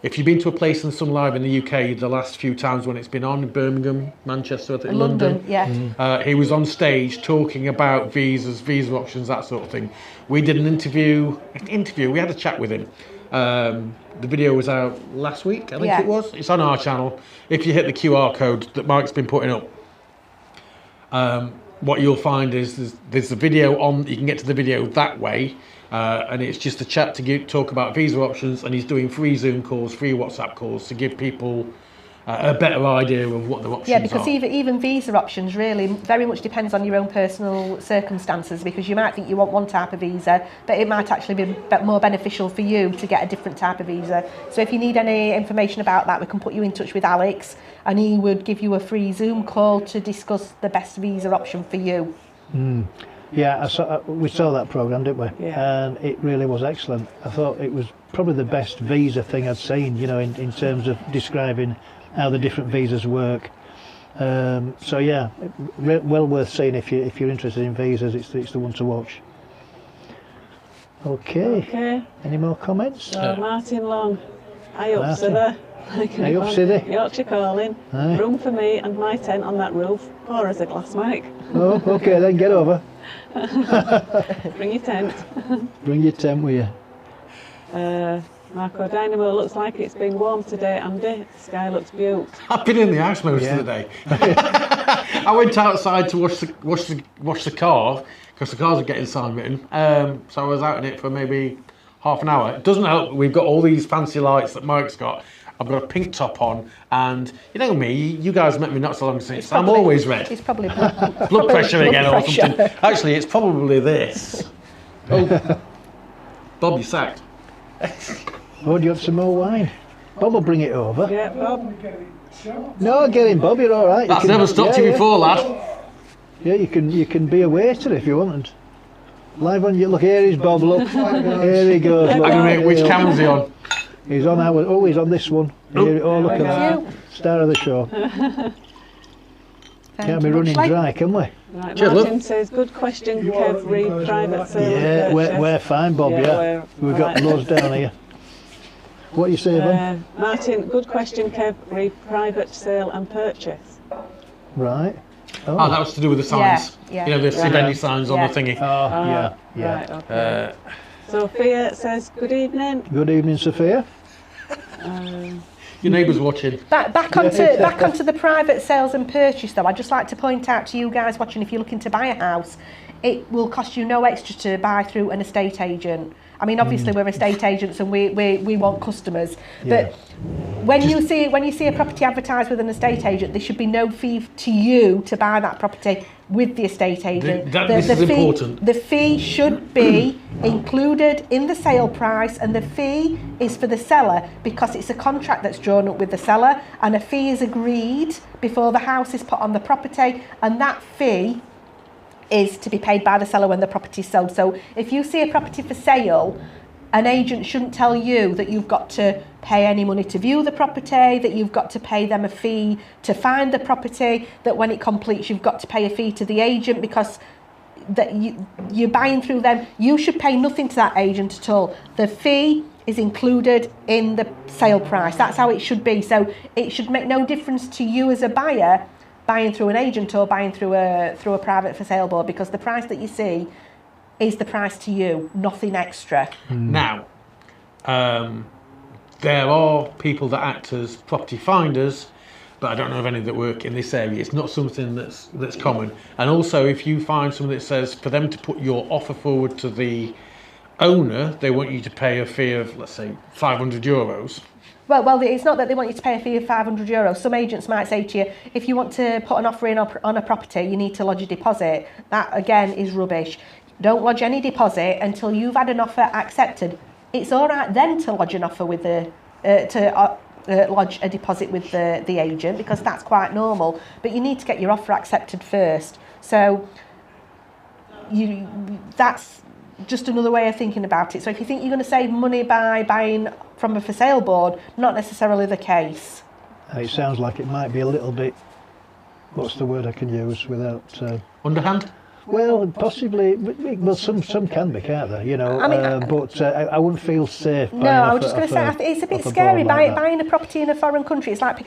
Speaker 5: if you've been to a place in Sun Live in the UK the last few times when it's been on, Birmingham, Manchester, I think, London.
Speaker 3: Yeah.
Speaker 5: He was on stage talking about visas, visa options, that sort of thing. We did an interview, we had a chat with him. The video was out last week, I think it was. It's on our channel. If you hit the QR code that Mike's been putting up, what you'll find is there's a video on, you can get to the video that way, and it's just a chat to talk about visa options, and he's doing free Zoom calls, free WhatsApp calls to give people a better idea of what the options are.
Speaker 3: Yeah, because even visa options really very much depends on your own personal circumstances, because you might think you want one type of visa, but it might actually be more beneficial for you to get a different type of visa. So if you need any information about that, we can put you in touch with Alex, and he would give you a free Zoom call to discuss the best visa option for you.
Speaker 1: Yeah, we saw that programme, didn't we?
Speaker 6: Yeah.
Speaker 1: And it really was excellent. I thought it was probably the best visa thing I'd seen, in terms of describing how the different visas work. So yeah, well worth seeing if you're interested in visas. It's the one to watch. Okay. Any more comments?
Speaker 6: So Martin Long, I up
Speaker 1: Martin.
Speaker 6: Sither.
Speaker 1: Hey up Sither.
Speaker 6: Yorkshire calling.
Speaker 1: Aye.
Speaker 6: Room for me and my tent on that roof, or as a glass mic.
Speaker 1: Oh, okay, then get over.
Speaker 6: Bring your tent.
Speaker 1: Bring your tent with you.
Speaker 6: Marco Dynamo looks like it's been warm today, Andy. The sky looks beautiful.
Speaker 5: I've been in the house most of the day. I went outside to wash the car because the cars are getting sun bitten. So I was out in it for maybe half an hour. It doesn't help. We've got all these fancy lights that Mike's got. I've got a pink top on, and you know me. You guys met me not so long since. I'm always red.
Speaker 3: It's probably blood,
Speaker 5: Blood pressure again or
Speaker 3: pressure.
Speaker 5: something. Actually, it's probably this. Oh, Bob, you sacked.
Speaker 1: Oh, do you want some more wine? Bob will bring it over.
Speaker 6: Yeah, Bob.
Speaker 1: No, get in, Bob. You're all right.
Speaker 5: That's never stopped you before, lad.
Speaker 1: Yeah, you can be a waiter if you want. Live on your look. Here is Bob. Look, here he goes. Look.
Speaker 5: I can make which camera's he on?
Speaker 1: He's on our. Oh, he's on this one. Here, oh, look at that. Star of the show. Can't be running dry, can we?
Speaker 6: Right,
Speaker 5: Cheers,
Speaker 6: Martin
Speaker 5: love.
Speaker 6: says, good question, Kev, re private sale.
Speaker 1: Yeah, we're fine, Bob. Yeah, we've got
Speaker 6: right.
Speaker 1: loads down here. What you say, Yvonne?
Speaker 6: Martin, good question, Kev, re private sale and purchase.
Speaker 1: Right.
Speaker 5: Oh, that was to do with the signs.
Speaker 3: Yeah,
Speaker 5: You know, the Sibeni signs on the thingy.
Speaker 1: Oh, yeah.
Speaker 6: Right, okay. Sophia says, good evening.
Speaker 1: Good evening, Sophia.
Speaker 5: Your neighbour's watching.
Speaker 3: Back onto the private sales and purchase though, I'd just like to point out to you guys watching, if you're looking to buy a house, it will cost you no extra to buy through an estate agent. I mean, obviously we're estate agents and we want customers, but when you see a property advertised with an estate agent, there should be no fee to you to buy that property with the estate agent.
Speaker 5: This is important.
Speaker 3: The fee should be included in the sale price, and the fee is for the seller because it's a contract that's drawn up with the seller, and a fee is agreed before the house is put on the property, and that fee is to be paid by the seller when the property is sold. So if you see a property for sale, an agent shouldn't tell you that you've got to pay any money to view the property, that you've got to pay them a fee to find the property, that when it completes you've got to pay a fee to the agent because that you're buying through them. You should pay nothing to that agent at all. The fee is included in the sale price. That's how it should be. So it should make no difference to you as a buyer buying through an agent or buying through a private for sale board, because the price that you see is the price to you, nothing extra.
Speaker 5: Now, there are people that act as property finders, but I don't know of any that work in this area. It's not something that's common. And also, if you find something that says for them to put your offer forward to the owner, they want you to pay a fee of, let's say, €500.
Speaker 3: Well, it's not that they want you to pay a fee of €500. Some agents might say to you, if you want to put an offer in on a property, you need to lodge a deposit. That, again, is rubbish. Don't lodge any deposit until you've had an offer accepted. It's all right then to lodge an offer with lodge a deposit with the agent, because that's quite normal. But you need to get your offer accepted first. So that's just another way of thinking about it. So if you think you're going to save money by buying from a for sale board, not necessarily the case.
Speaker 1: It sounds like it might be a little bit, what's the word I can use without...
Speaker 5: Underhand?
Speaker 1: Well, possibly. Well, some can be, can't they? You know,
Speaker 3: I mean,
Speaker 1: but I wouldn't feel safe.
Speaker 3: No, I was just going to say, it's a bit scary buying a property in a foreign country. It's like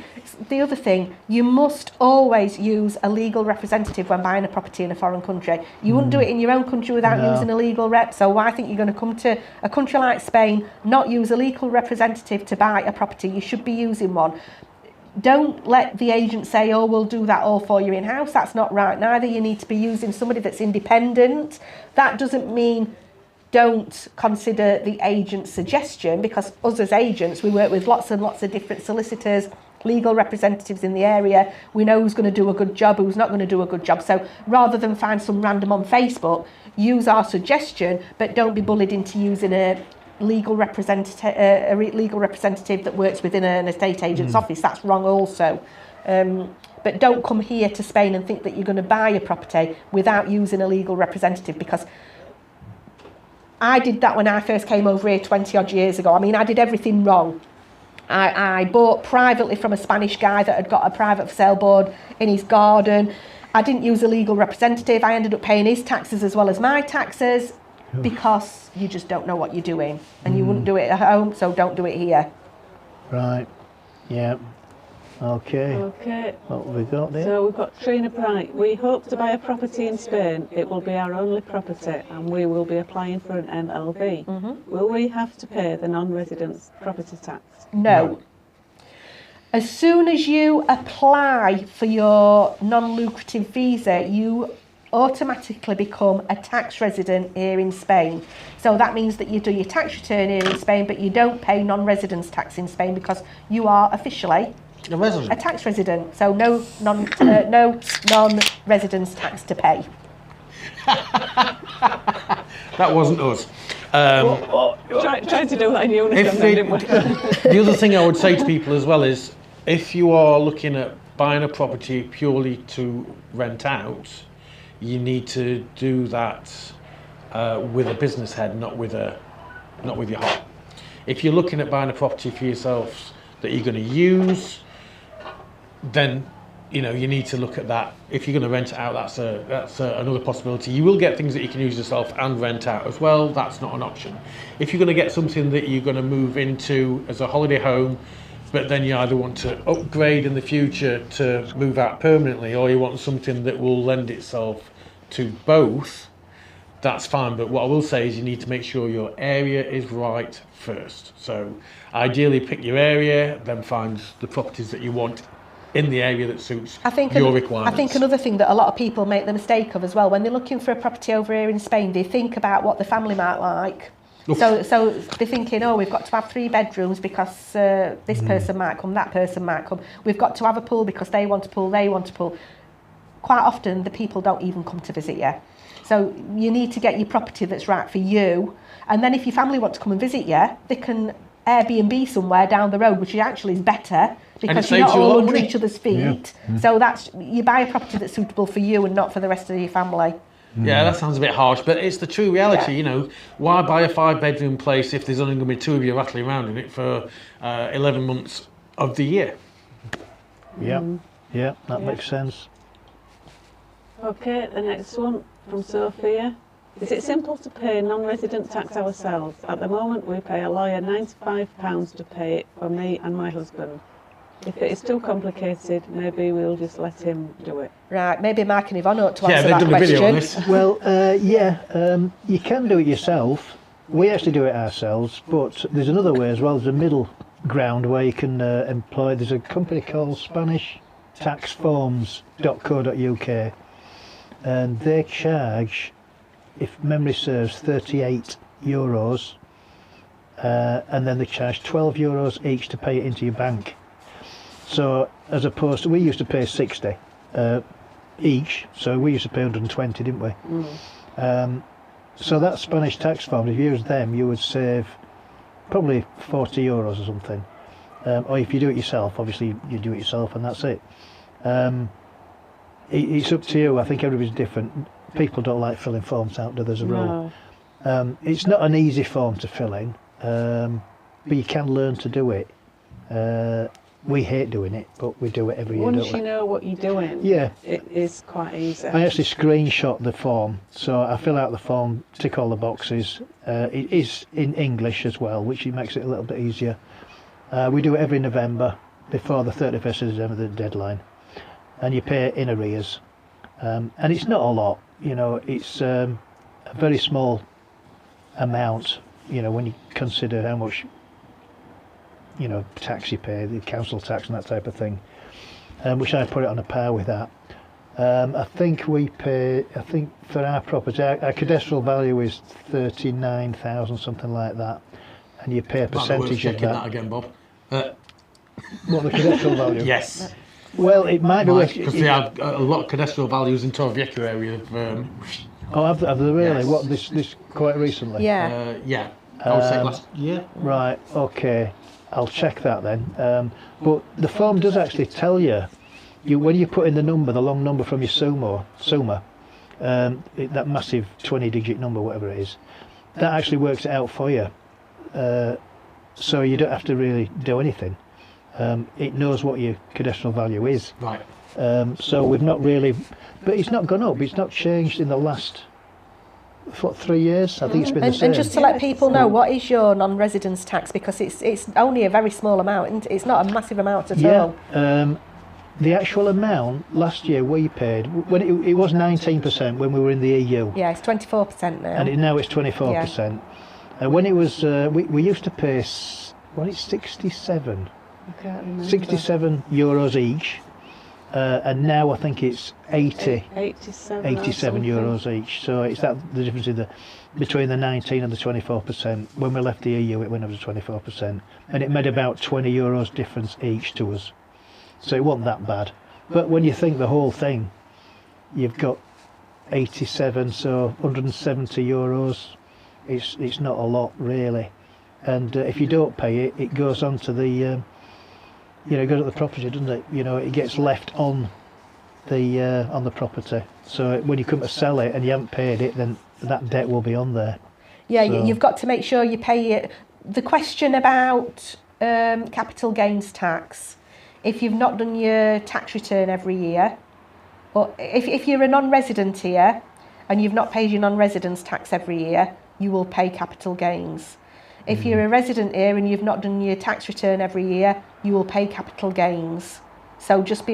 Speaker 3: the other thing. You must always use a legal representative when buying a property in a foreign country. You wouldn't do it in your own country without using a legal rep. So why think you're going to come to a country like Spain, not use a legal representative to buy a property? You should be using one. Don't let the agent say, oh, we'll do that all for you in-house. That's not right neither. You need to be using somebody that's independent. That doesn't mean don't consider the agent's suggestion, because us as agents, we work with lots and lots of different solicitors, legal representatives in the area. We know who's going to do a good job, who's not going to do a good job. So rather than find some random on Facebook, use our suggestion, but don't be bullied into using a legal representative that works within an estate agent's office. That's wrong also. But don't come here to Spain and think that you're going to buy a property without using a legal representative, because I did that when I first came over here 20 odd years ago. I mean, I did everything wrong. I bought privately from a Spanish guy that had got a private for sale board in his garden. I didn't use a legal representative. I ended up paying his taxes as well as my taxes, because you just don't know what you're doing, and you wouldn't do it at home, so don't do it here.
Speaker 1: Right, yeah. Okay.
Speaker 6: Okay.
Speaker 1: What have we got there?
Speaker 6: So we've got Trina Bright. We hope to buy a property in Spain. It will be our only property and we will be applying for an MLV. Will we have to pay the non-residence property tax?
Speaker 3: No. As soon as you apply for your non-lucrative visa, you automatically become a tax resident here in Spain. So that means that you do your tax return here in Spain, but you don't pay non-residence tax in Spain because you are officially
Speaker 5: A resident.
Speaker 3: a tax resident. So no non-residence tax to pay.
Speaker 5: That wasn't us.
Speaker 6: Trying to do that in unison, didn't we?
Speaker 5: The other thing I would say to people as well is, if you are looking at buying a property purely to rent out, you need to do that with a business head, not with your heart. If you're looking at buying a property for yourself that you're going to use, then you need to look at that. If you're going to rent it out, that's another possibility. You will get things that you can use yourself and rent out as well. That's not an option. If you're going to get something that you're going to move into as a holiday home, but then you either want to upgrade in the future to move out permanently, or you want something that will lend itself to both, that's fine. But what I will say is you need to make sure your area is right first. So ideally pick your area, then find the properties that you want in the area that suits your requirements.
Speaker 3: I think another thing that a lot of people make the mistake of as well, when they're looking for a property over here in Spain, they think about what the family might like. So they're thinking, oh, we've got to have 3 bedrooms because this person might come, that person might come. We've got to have a pool because they want a pool, they want a pool. Quite often the people don't even come to visit you. So you need to get your property that's right for you. And then if your family want to come and visit you, they can Airbnb somewhere down the road, which actually is better because you're not all under each other's feet. Yeah. So you buy a property that's suitable for you and not for the rest of your family.
Speaker 5: Yeah, that sounds a bit harsh, but it's the true reality. Yeah. Why buy a 5-bedroom place if there's only going to be 2 of you rattling around in it for 11 months of the year?
Speaker 1: Yeah, that makes sense.
Speaker 6: Okay, the next one from Sophia. Is it simple to pay non-resident tax ourselves? At the moment we pay a lawyer £95 to pay it for me and my husband. If it is too complicated, maybe we'll just let him do it.
Speaker 3: Right, maybe Mark and Yvonne ought to answer
Speaker 5: they've
Speaker 3: that
Speaker 5: done
Speaker 3: question.
Speaker 5: a video on this.
Speaker 1: Well, you can do it yourself. We actually do it ourselves, but there's another way as well. There's a middle ground where you can employ. There's a company called SpanishTaxForms.co.uk, and they charge, if memory serves, €38, and then they charge €12 each to pay it into your bank. So as opposed to, we used to pay 60 each, so we used to pay 120, didn't we? So that Spanish tax form, if you use them, you would save probably €40 or something. Or if you do it yourself, obviously you do it yourself and that's it. It's up to you. I think everybody's different. People don't like filling forms out, do they, as a rule? It's not an easy form to fill in, but you can learn to do it. We hate doing it, but we do it every year.
Speaker 6: Once you know what you're doing, it is quite easy.
Speaker 1: I actually screenshot the form, so I fill out the form, tick all the boxes. It is in English as well, which makes it a little bit easier. We do it every November, before the 31st of December, the deadline, and you pay in arrears. And it's not a lot, it's a very small amount, when you consider how much tax you pay, the council tax and that type of thing, which I put it on a par with that. I think we pay, for our property, our cadastral value is 39,000, something like that, and you pay a percentage of that.
Speaker 5: That again, Bob.
Speaker 1: What, the cadastral value?
Speaker 5: Yes.
Speaker 1: Well, it might be
Speaker 5: because they have a lot of cadastral values in Torrevieja area.
Speaker 1: Oh, have they really?
Speaker 5: Yes.
Speaker 1: What, this quite recently?
Speaker 3: Yeah.
Speaker 5: Yeah. I would say last year.
Speaker 1: Right. Okay. I'll check that then. But the form does actually tell you, when you put in the number, the long number from your SUMA, that massive 20-digit number, whatever it is, that actually works it out for you. So you don't have to really do anything. It knows what your cadastral value is.
Speaker 5: Right.
Speaker 1: So we've not really, but it's not gone up. It's not changed in the last what, 3 years? I think it's been the same.
Speaker 3: And just to let people know, what is your non-residence tax? Because it's only a very small amount, and it's not a massive amount at all.
Speaker 1: The actual amount last year we paid, when it was 19% when we were in the EU.
Speaker 3: Yeah, it's 24% now.
Speaker 1: And now it's 24%. When it was, we used to pay, what is 67?
Speaker 6: I can't remember.
Speaker 1: 67 euros each. And now I think it's 87 euros each. So it's that the difference between the 19 and the 24%. When we left the EU, it went up to 24%, and it made about 20 euros difference each to us. So it wasn't that bad. But when you think the whole thing, you've got 87, so 170 euros. It's not a lot really. And if you don't pay it, it goes on to the it goes to the property, doesn't it? It gets left on the property. So when you come to sell it and you haven't paid it, then that debt will be on there.
Speaker 3: Yeah,
Speaker 1: so
Speaker 3: you've got to make sure you pay it. The question about capital gains tax, if you've not done your tax return every year, or if you're a non-resident here and you've not paid your non-residence tax every year, you will pay capital gains. If you're a resident here and you've not done your tax return every year, you will pay capital gains. So that's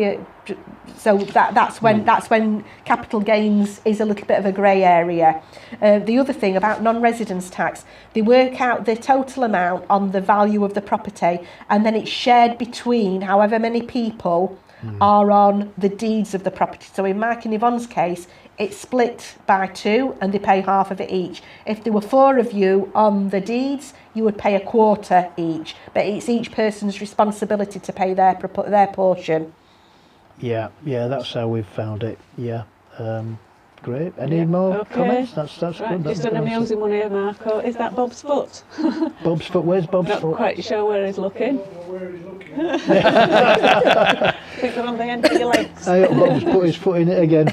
Speaker 3: when capital gains is a little bit of a grey area. The other thing about non-residence tax, they work out the total amount on the value of the property, and then it's shared between however many people are on the deeds of the property. So in Mike and Yvonne's case, it's split by 2 and they pay half of it each. If there were 4 of you on the deeds, you would pay a quarter each, but it's each person's responsibility to pay their portion.
Speaker 1: Yeah, that's how we've found it. Yeah, great. Any more comments? That's
Speaker 6: right.
Speaker 1: good. That's
Speaker 6: Just an amusing one here, Marco. Is that Bob's foot?
Speaker 1: Bob's foot. Where's Bob's
Speaker 6: Not
Speaker 1: foot?
Speaker 6: quite sure where he's looking. I think they're on the end of your legs.
Speaker 1: Bob's put his foot in it again.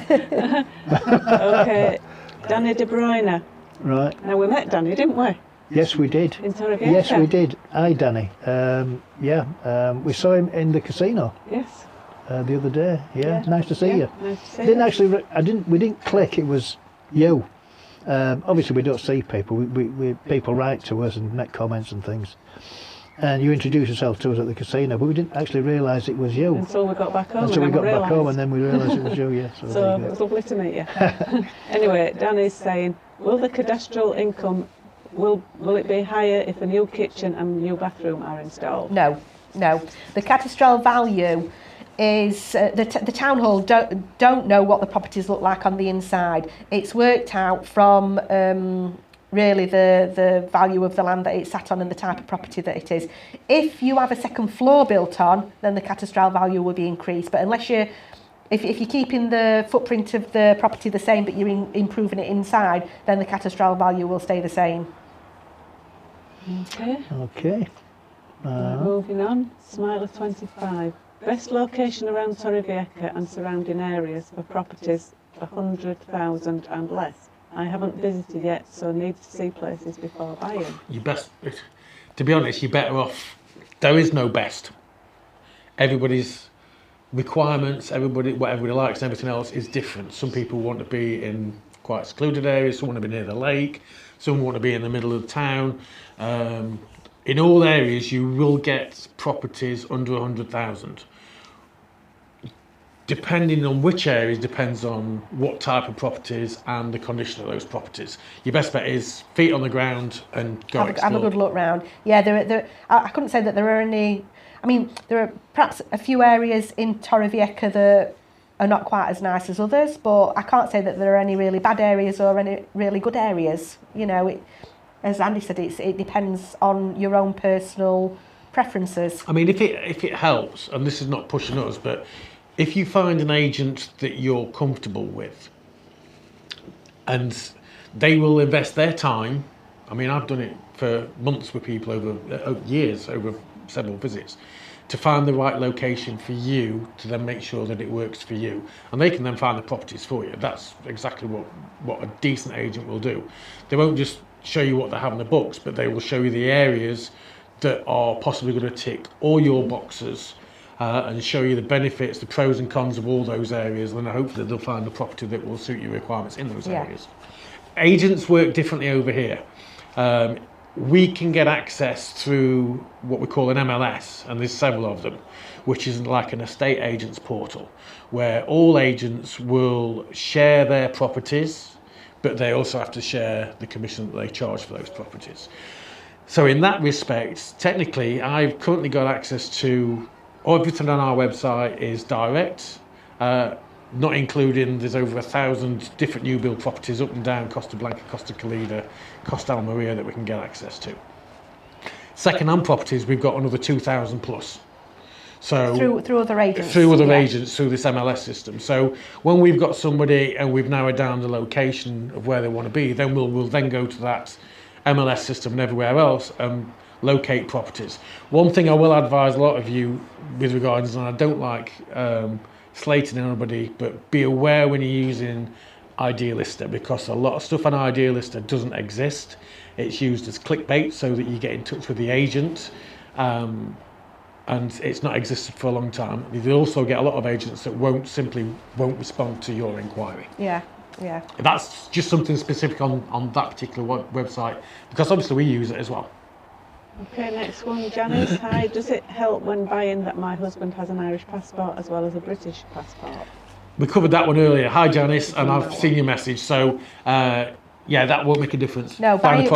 Speaker 6: Okay, Danny De Bruyne.
Speaker 1: Right.
Speaker 6: Now we met Danny, didn't we?
Speaker 1: Yes, we did.
Speaker 6: In Torrevieja.
Speaker 1: Yes, we did. Hi, Danny. We saw him in the casino.
Speaker 6: Yes.
Speaker 1: The other day. Yeah, nice to see you.
Speaker 6: Nice to see you.
Speaker 1: We didn't click. It was you. Obviously, we don't see people. We people write to us and make comments and things. And you introduced yourself to us at the casino, but we didn't actually realise it was you.
Speaker 6: Until we got back home.
Speaker 1: Until we got back home, and then we realised it was you. Yeah.
Speaker 6: So it was lovely to meet you. Anyway, Danny's saying, will the cadastral income will it be higher if a new kitchen and new bathroom are installed?
Speaker 3: No. The cadastral value is the town hall don't know what the properties look like on the inside. It's worked out from really the value of the land that it's sat on and the type of property that it is. If you have a second floor built on, then the cadastral value will be increased. But unless if you're keeping the footprint of the property the same but you're improving it inside, then the cadastral value will stay the same.
Speaker 1: Okay.
Speaker 6: Moving on, Smiler 25. Best location around Torrevieja and surrounding areas for properties for 100,000 and less. I haven't visited yet, so need to see places before buying.
Speaker 5: To be honest, you're better off. There is no best. Everybody's requirements, what everybody likes and everything else is different. Some people want to be in quite secluded areas, some want to be near the lake, some want to be in the middle of the town. In all areas, you will get properties under 100,000. Depending on which areas depends on what type of properties and the condition of those properties. Your best bet is feet on the ground and go explore.
Speaker 3: Have a good look round. Yeah, I couldn't say that there are any. I mean, there are perhaps a few areas in Torrevieja that are not quite as nice as others, but I can't say that there are any really bad areas or any really good areas. As Andy said, it depends on your own personal preferences.
Speaker 5: I mean, if it helps, and this is not pushing us, but if you find an agent that you're comfortable with and they will invest their time, I mean, I've done it for months with people over years, over several visits, to find the right location for you to then make sure that it works for you. And they can then find the properties for you. That's exactly what a decent agent will do. They won't just show you what they have in the books, but they will show you the areas that are possibly going to tick all your boxes and show you the benefits, the pros and cons of all those areas, and then hopefully they'll find a property that will suit your requirements in those areas. agents work differently over here. We can get access through what we call an MLS, and there's several of them, which is like an estate agent's portal, where all agents will share their properties, but they also have to share the commission that they charge for those properties. So in that respect, technically, I've currently got access to everything on our website is direct, not including there's over 1,000 different new build properties up and down Costa Blanca, Costa Calida, Costa Almeria that we can get access to. Second-hand properties, we've got another 2,000 plus. So
Speaker 3: through other agents.
Speaker 5: Through other agents, through this MLS system. So when we've got somebody and we've narrowed down the location of where they want to be, then we'll then go to that MLS system and everywhere else and locate properties. One thing I will advise a lot of you with regards, and I don't like slating anybody, but be aware when you're using Idealista, because a lot of stuff on Idealista doesn't exist. It's used as clickbait so that you get in touch with the agent, and it's not existed for a long time. You also get a lot of agents that won't respond to your inquiry.
Speaker 3: Yeah.
Speaker 5: That's just something specific on that particular website, because obviously we use it as well.
Speaker 6: Okay, next one, Janice. Hi, does it help when buying that my husband has an Irish passport as well as a British passport?
Speaker 5: We covered that one earlier. Hi, Janice, and I've seen your message. So, yeah, that won't make a difference.
Speaker 3: No, buying,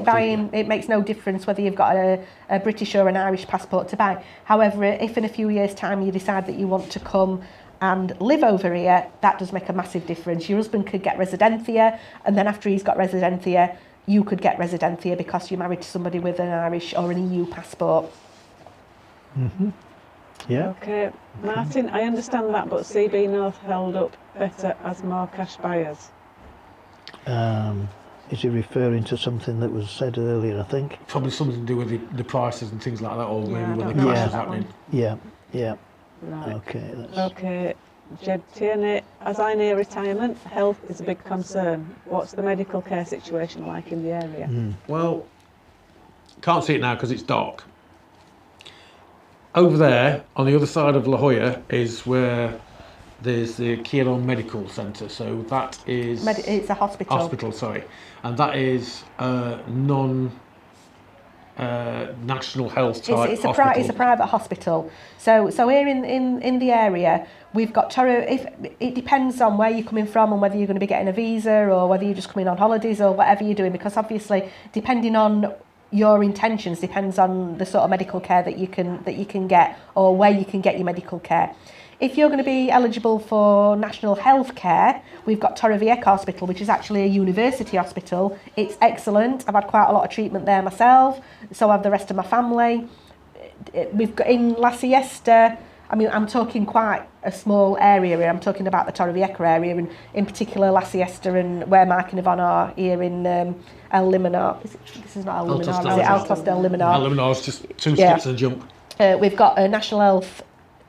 Speaker 5: buying,
Speaker 3: it makes no difference whether you've got a British or an Irish passport to buy. However, if in a few years' time you decide that you want to come and live over here, that does make a massive difference. Your husband could get residencia, and then after he's got residencia, you could get residencia because you're married to somebody with an Irish or an EU passport.
Speaker 1: Mm-hmm. Yeah.
Speaker 6: Okay, Martin, I understand that, but CB North held up better as more cash buyers.
Speaker 1: Is he referring to something that was said earlier, I think?
Speaker 5: Probably something to do with the prices and things like that, or maybe when the
Speaker 3: know
Speaker 5: crash is happening.
Speaker 1: Yeah.
Speaker 6: Right.
Speaker 1: Okay.
Speaker 6: Okay, Jed Tierney, as I near retirement, health is a big concern. What's the medical care situation like in the area?
Speaker 5: Well, can't see it now because it's dark. Over there, on the other side of La Jolla, is where there's the Quirón Medical Centre. So that is...
Speaker 3: it's a hospital.
Speaker 5: Hospital, sorry. And that is national health type hospital.
Speaker 3: It's a private hospital. So here in the area, we've got it depends on where you're coming from and whether you're going to be getting a visa or whether you're just coming on holidays or whatever you're doing, because obviously depending on your intentions depends on the sort of medical care that you can get or where you can get your medical care. If you're going to be eligible for national health care, we've got Torrevieja Hospital, which is actually a university hospital. It's excellent. I've had quite a lot of treatment there myself, so have the rest of my family. We've got in La Siesta, I mean, I'm talking quite a small area here. I'm talking about the Torrevieja area, and in particular La Siesta and where Mark and Yvonne are here in El Limonar. This is not El Limonar, is it? Altos del Limonar.
Speaker 5: El Limonar is just two skips and a jump.
Speaker 3: We've got a national health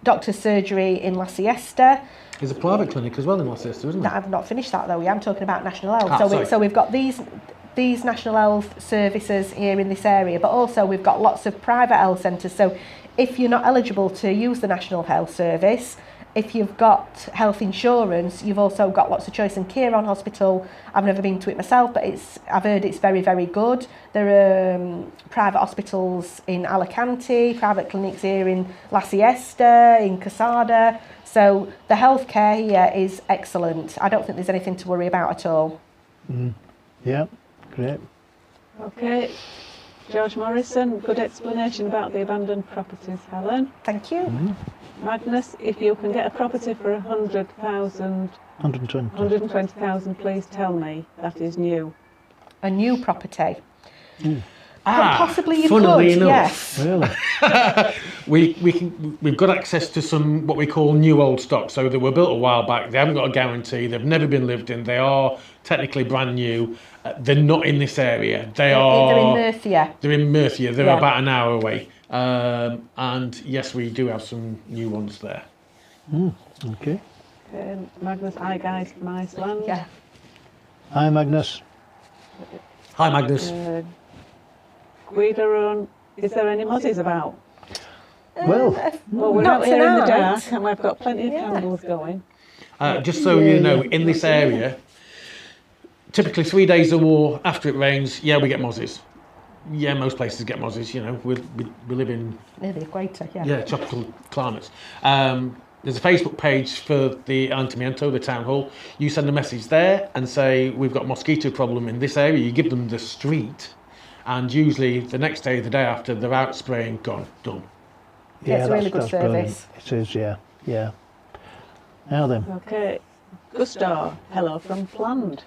Speaker 3: doctor's surgery in La Siesta.
Speaker 5: There's a private clinic as well in La Siesta, isn't there?
Speaker 3: I've not finished that though. Yeah, I'm talking about national health. So we've got these national health services here in this area, but also we've got lots of private health centres. So if you're not eligible to use the National Health Service, if you've got health insurance, you've also got lots of choice. In Quirón Hospital, I've never been to it myself, but I've heard it's very, very good. There are private hospitals in Alicante, private clinics here in La Siesta, in Casada. So the healthcare here is excellent. I don't think there's anything to worry about at all.
Speaker 1: Yeah, great.
Speaker 6: Okay. George Morrison, good explanation about the abandoned properties, Helen.
Speaker 3: Thank you.
Speaker 6: Magnus, if you can get a property for 100,000, 120,000, please tell me that is new.
Speaker 3: A new property. Possibly you could,
Speaker 5: enough,
Speaker 3: yes.
Speaker 1: Really?
Speaker 5: We've got access to some what we call new old stock. So they were built a while back. They haven't got a guarantee. They've never been lived in. They are technically brand new. They're not in this area. They're in
Speaker 3: Murcia.
Speaker 5: They're in Murcia. They're about an hour away. And yes, we do have some new ones there.
Speaker 1: Okay.
Speaker 6: Magnus, hi guys from Iceland.
Speaker 3: Yeah.
Speaker 1: Hi, Magnus.
Speaker 5: Hi, Magnus.
Speaker 6: Guidarun, is there any mozzies about?
Speaker 1: Well,
Speaker 6: we're
Speaker 3: not
Speaker 6: out here in the
Speaker 3: tonight.
Speaker 6: dark and we've got plenty of candles going.
Speaker 5: Just so you know, in this area, typically 3 days or more after it rains, yeah, we get mozzies. Yeah, most places get mozzies, you know, we live in...
Speaker 3: Near the equator, yeah.
Speaker 5: Yeah, tropical climates. There's a Facebook page for the Ayuntamiento, the town hall. You send a message there and say, we've got a mosquito problem in this area. You give them the street, and usually the next day, the day after, they're out spraying, gone, done.
Speaker 3: Yeah, it's a really good
Speaker 1: brilliant.
Speaker 3: service.
Speaker 1: It is, yeah, yeah. Now then.
Speaker 6: Okay. Gustav, hello from Planned.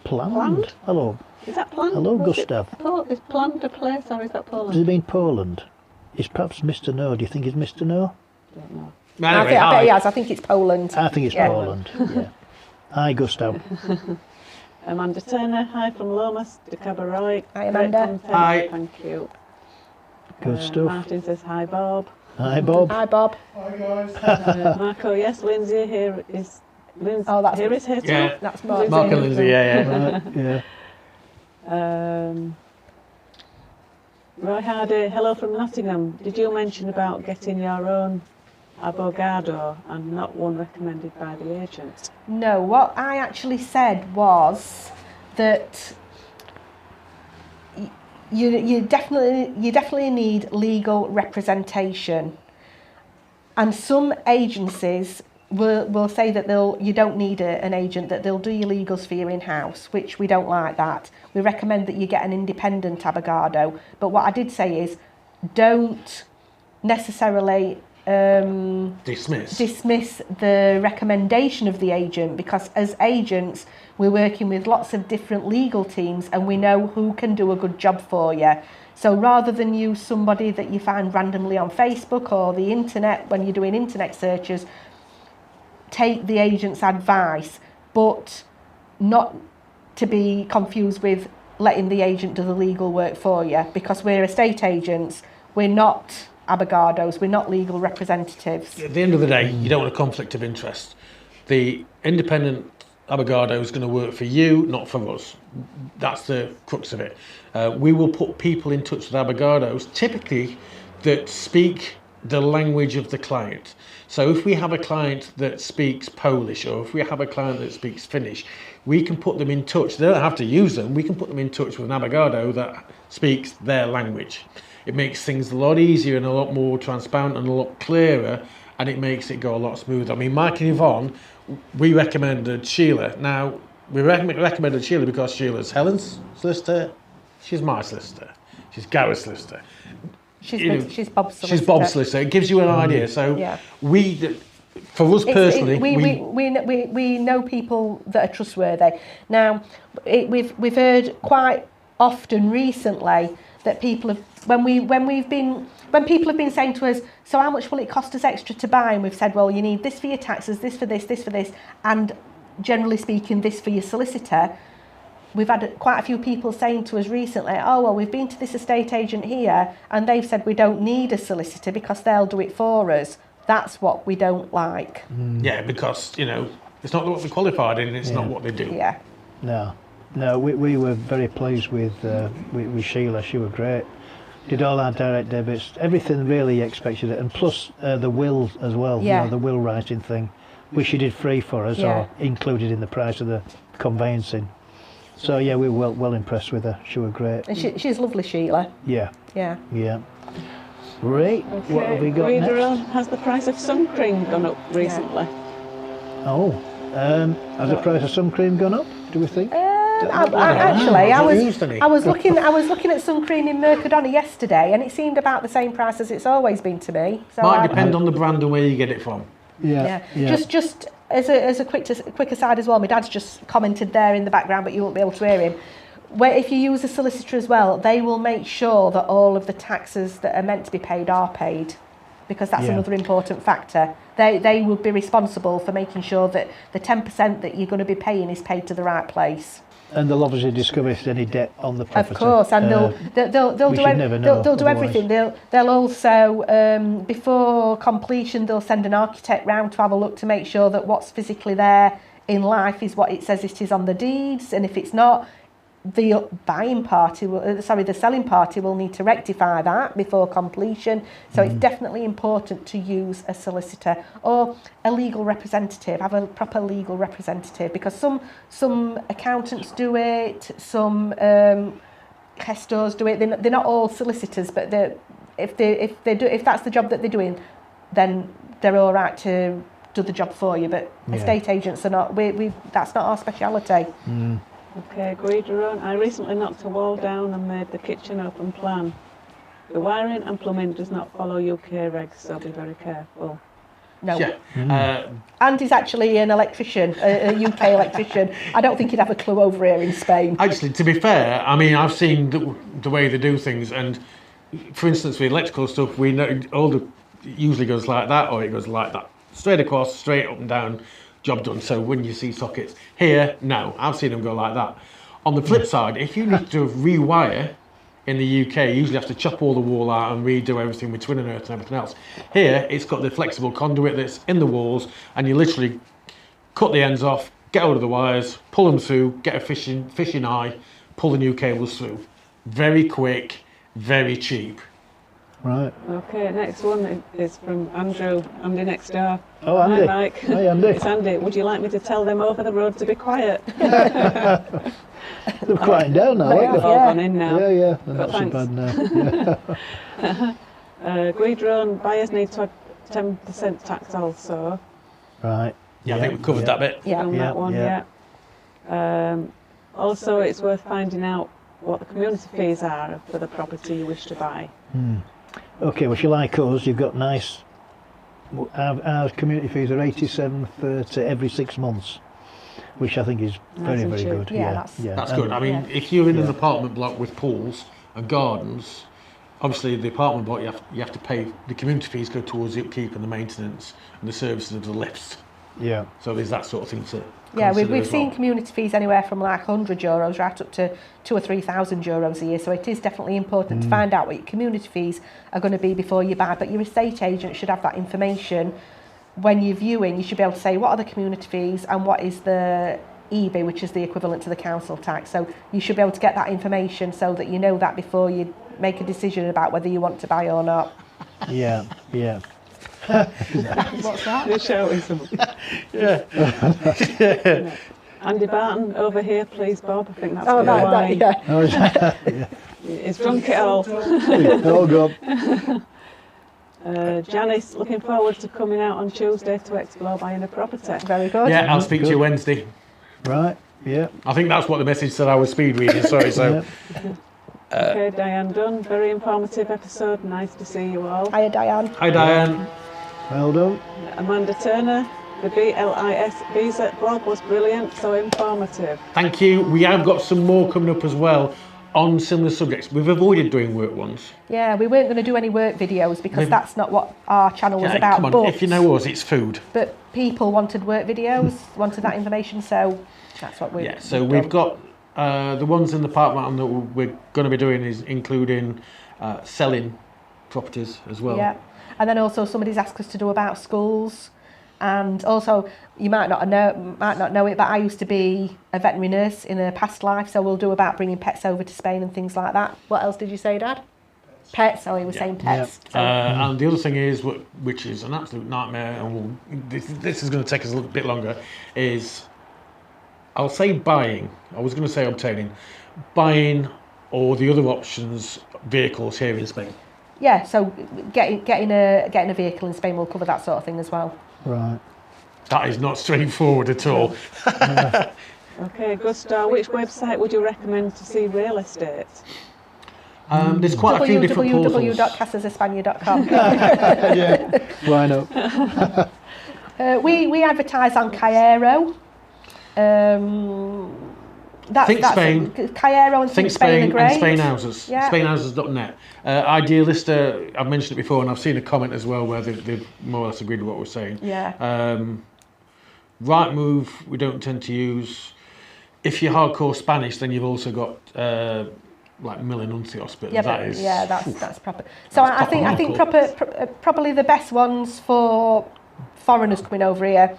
Speaker 1: Planned? Hello.
Speaker 6: Is that Planned?
Speaker 1: Hello,
Speaker 6: Was
Speaker 1: Gustav.
Speaker 6: Is Planned a place or is that
Speaker 1: Does
Speaker 6: Poland?
Speaker 1: it mean Poland? It's perhaps Mr. No. Do you think it's Mr. No?
Speaker 6: Don't know.
Speaker 5: Anyway,
Speaker 3: I bet
Speaker 5: hi.
Speaker 3: he has. I think it's Poland.
Speaker 1: I think it's
Speaker 3: Yeah.
Speaker 1: Poland. Yeah. Hi, Gustav.
Speaker 6: Amanda Turner, hi from Lomas de Cabaroy.
Speaker 3: Hi, Amanda.
Speaker 6: Great content,
Speaker 5: Hi.
Speaker 6: Thank you.
Speaker 1: Good stuff.
Speaker 6: Martin says hi, Bob.
Speaker 1: Hi, Bob.
Speaker 3: Hi, Bob.
Speaker 6: Marco, yes, Lindsay here is. Lindsay,
Speaker 3: Oh, that's-
Speaker 6: here is here too.
Speaker 5: Yeah.
Speaker 3: That's Mark.
Speaker 5: Mark and Lindsay, yeah.
Speaker 1: Right, yeah.
Speaker 6: Roy Hardy, hello from Nottingham. Did you mention about getting your own avocado and not one recommended by the agent?
Speaker 3: No, what I actually said was that you definitely need legal representation, and some agencies will say that you don't need an agent, that they'll do your legals for you in-house, which we don't like that. We recommend that you get an independent avocado, but what I did say is don't necessarily
Speaker 5: Dismiss.
Speaker 3: dismiss the recommendation of the agent, because as agents we're working with lots of different legal teams and we know who can do a good job for you. So rather than use somebody that you find randomly on Facebook or the internet when you're doing internet searches, take the agent's advice, but not to be confused with letting the agent do the legal work for you, because we're estate agents, we're not abogados, we're not legal representatives.
Speaker 5: At the end of the day, you don't want a conflict of interest. The independent abogado is going to work for you, not for us. That's the crux of it. We will put people in touch with abogados, typically that speak the language of the client. So if we have a client that speaks Polish, or if we have a client that speaks Finnish, we can put them in touch. They don't have to use them. We can put them in touch with an abogado that speaks their language. It makes things a lot easier and a lot more transparent and a lot clearer, and it makes it go a lot smoother. I mean, Mike and Yvonne, we recommended Sheila. Now, we recommended Sheila because Sheila's Helen's solicitor, she's my solicitor, she's Gareth's solicitor.
Speaker 3: She's Bob's solicitor.
Speaker 5: She's Bob's solicitor. It gives you an idea. So
Speaker 3: Yeah.
Speaker 5: for us personally,
Speaker 3: we know people that are trustworthy. Now, we've heard quite often recently that people have when people have been saying to us, so how much will it cost us extra to buy? And we've said, well, you need this for your taxes, this for this, and generally speaking, this for your solicitor. We've had quite a few people saying to us recently, oh, well, we've been to this estate agent here and they've said we don't need a solicitor because they'll do it for us. That's what we don't like.
Speaker 5: yeah, because, it's not what we're qualified in, it's not what they do.
Speaker 3: Yeah.
Speaker 1: No, we were very pleased with Sheila. She was great. Did all our direct debits, everything really expected it, and plus the will as well.
Speaker 3: Yeah.
Speaker 1: The will writing thing, which she did free for us, or included in the price of the conveyancing. So yeah, we were well impressed with her. She was great.
Speaker 3: And she's lovely, Sheila.
Speaker 1: Yeah.
Speaker 3: Yeah.
Speaker 1: Yeah. Right.
Speaker 6: Okay.
Speaker 1: What have we got
Speaker 6: Reader,
Speaker 1: next?
Speaker 6: has the price of sun cream gone up recently?
Speaker 1: Oh, has the price of sun cream gone up? Do we think?
Speaker 3: I was looking at sun cream in Mercadona yesterday, and it seemed about the same price as it's always been to me. So
Speaker 5: Might depend on the brand and where you get it from.
Speaker 1: Yeah.
Speaker 3: Just as a quick aside as well, my dad's just commented there in the background, but you won't be able to hear him. Where if you use a solicitor as well, they will make sure that all of the taxes that are meant to be paid are paid, because that's another important factor. They will be responsible for making sure that the 10% that you're going to be paying is paid to the right place.
Speaker 1: And they'll obviously discover if there's any debt on the property.
Speaker 3: Of course, and they'll do everything. They'll also before completion they'll send an architect round to have a look to make sure that what's physically there in life is what it says it is on the deeds, and if it's not, the buying party, the selling party will need to rectify that before completion. So it's definitely important to use a solicitor or a legal representative. Have a proper legal representative, because some accountants do it, some gestors do it. They're not all solicitors, but if that's the job that they're doing, then they're all right to do the job for you. But estate agents are not. That's not our speciality.
Speaker 6: Okay, agreed, Ron. I recently knocked a wall down and made the kitchen open plan. The wiring and plumbing does not follow UK regs, so be very careful.
Speaker 3: No.
Speaker 5: Yeah.
Speaker 3: Andy's actually an electrician, a UK electrician. I don't think he'd have a clue over here in Spain.
Speaker 5: Actually, to be fair, I mean, I've seen the way they do things, and for instance, with electrical stuff, we know it usually goes like that, or it goes like that, straight across, straight up and down. Job done. So when you see sockets here, no, I've seen them go like that. On the flip side, if you need to rewire in the UK, you usually have to chop all the wall out and redo everything with twin and earth and everything else. Here, it's got the flexible conduit that's in the walls, and you literally cut the ends off, get hold of the wires, pull them through, get a fishing eye, pull the new cables through. Very quick, very cheap.
Speaker 1: Right.
Speaker 6: Okay, next one is from Andrew, Andy next door.
Speaker 1: Oh, Andy.
Speaker 6: Hi, Mike.
Speaker 1: Hi, Andy.
Speaker 6: It's Andy. Would you like me to tell them over the road to be quiet?
Speaker 1: They're quieting down now, aren't
Speaker 6: They've
Speaker 1: they?
Speaker 6: all gone in now.
Speaker 1: Yeah, they're
Speaker 6: But
Speaker 1: not so bad now.
Speaker 6: Agreed, Ron. Buyers need to add 10% tax also.
Speaker 1: Right.
Speaker 5: Yeah, I think we covered that bit.
Speaker 3: Yeah.
Speaker 6: On
Speaker 1: Yeah,
Speaker 6: that one,
Speaker 1: yeah.
Speaker 6: Also, it's worth finding out what the community fees are for the property you wish to buy.
Speaker 1: Okay, well, if you like us, you've got nice. Our community fees are 87.30 every 6 months, which I think is very,
Speaker 6: and
Speaker 1: very
Speaker 6: cheap.
Speaker 1: good.
Speaker 3: Yeah,
Speaker 5: That's
Speaker 1: and-
Speaker 5: good. I mean, if you're in an apartment block with pools and gardens, obviously the apartment block you have to pay. The community fees go towards the upkeep and the maintenance and the services of the lifts.
Speaker 1: Yeah.
Speaker 5: So there's that sort of thing to
Speaker 3: Yeah,
Speaker 5: consider
Speaker 3: we've
Speaker 5: as
Speaker 3: seen
Speaker 5: well.
Speaker 3: community fees anywhere from like €100 right up to €2,000 or €3,000 a year. So it is definitely important to find out what your community fees are going to be before you buy. But your estate agent should have that information when you're viewing. You should be able to say what are the community fees and what is the EBI, which is the equivalent to the council tax. So you should be able to get that information so that you know that before you make a decision about whether you want to buy or not.
Speaker 1: Yeah.
Speaker 3: What's that?
Speaker 6: You're shouting something. Andy Barton, over here, please, Bob. I think that's
Speaker 3: Oh, no,
Speaker 6: why.
Speaker 3: yeah.
Speaker 1: Oh, yeah.
Speaker 6: He's drunk it all.
Speaker 1: Oh, God.
Speaker 6: Janice, looking forward to coming out on Tuesday to explore buying a property.
Speaker 3: Very good.
Speaker 5: Yeah, I'll speak to you
Speaker 1: Good.
Speaker 5: Wednesday.
Speaker 1: Right. Yeah.
Speaker 5: I think that's what the message said. I was speed reading. Sorry. So
Speaker 6: Okay, Diane Dunn, very informative episode. Nice to see you all.
Speaker 3: Hiya, Diane.
Speaker 5: hi Diane.
Speaker 1: Well done.
Speaker 6: Amanda Turner, the BLIS visa blog was brilliant, so informative.
Speaker 5: Thank you. We have got some more coming up as well on similar subjects. We've avoided doing work ones.
Speaker 3: Yeah, we weren't going to do any work videos because
Speaker 5: Maybe-
Speaker 3: that's not what our channel was
Speaker 5: Yeah,
Speaker 3: about.
Speaker 5: come on,
Speaker 3: but,
Speaker 5: if you know us, it's food.
Speaker 3: but people wanted work videos, wanted that information, so that's what we.
Speaker 5: Yeah, so we've got the ones in the park that we're going to be doing is including selling properties as well.
Speaker 3: Yeah, and then also somebody's asked us to do about schools, and also you might not know it, but I used to be a veterinary nurse in a past life, so we'll do about bringing pets over to Spain and things like that. What else did you say, Dad? Pets. Oh, he was saying pets. So,
Speaker 5: And the other thing is, which is an absolute nightmare, and this is going to take us a little bit longer, is I'll say buying. I was going to say obtaining, buying, or the other options, vehicles here in Spain.
Speaker 3: yeah, so getting a vehicle in Spain will cover that sort of thing as well.
Speaker 1: Right.
Speaker 5: That is not straightforward at all.
Speaker 6: Okay, Gustav, which website would you recommend to see real estate?
Speaker 5: There's quite a few different portals.
Speaker 3: www.casasespania.com.
Speaker 1: Yeah. Why not?
Speaker 3: We advertise on Cairo.
Speaker 5: Think Spain.
Speaker 3: Cairo and Think Spain are great.
Speaker 5: and Spain Houses.
Speaker 3: Yeah.
Speaker 5: Spainhouses.net. Idealista, I've mentioned it before, and I've seen a comment as well where they've more or less agreed with what we're saying.
Speaker 3: Yeah.
Speaker 5: Rightmove, we don't tend to use. If you're hardcore Spanish, then you've also got like Mil Anuncios, but
Speaker 3: Yeah,
Speaker 5: that
Speaker 3: but,
Speaker 5: is.
Speaker 3: that's proper. So
Speaker 5: That's
Speaker 3: I think
Speaker 5: proper
Speaker 3: probably the best ones for foreigners coming over here: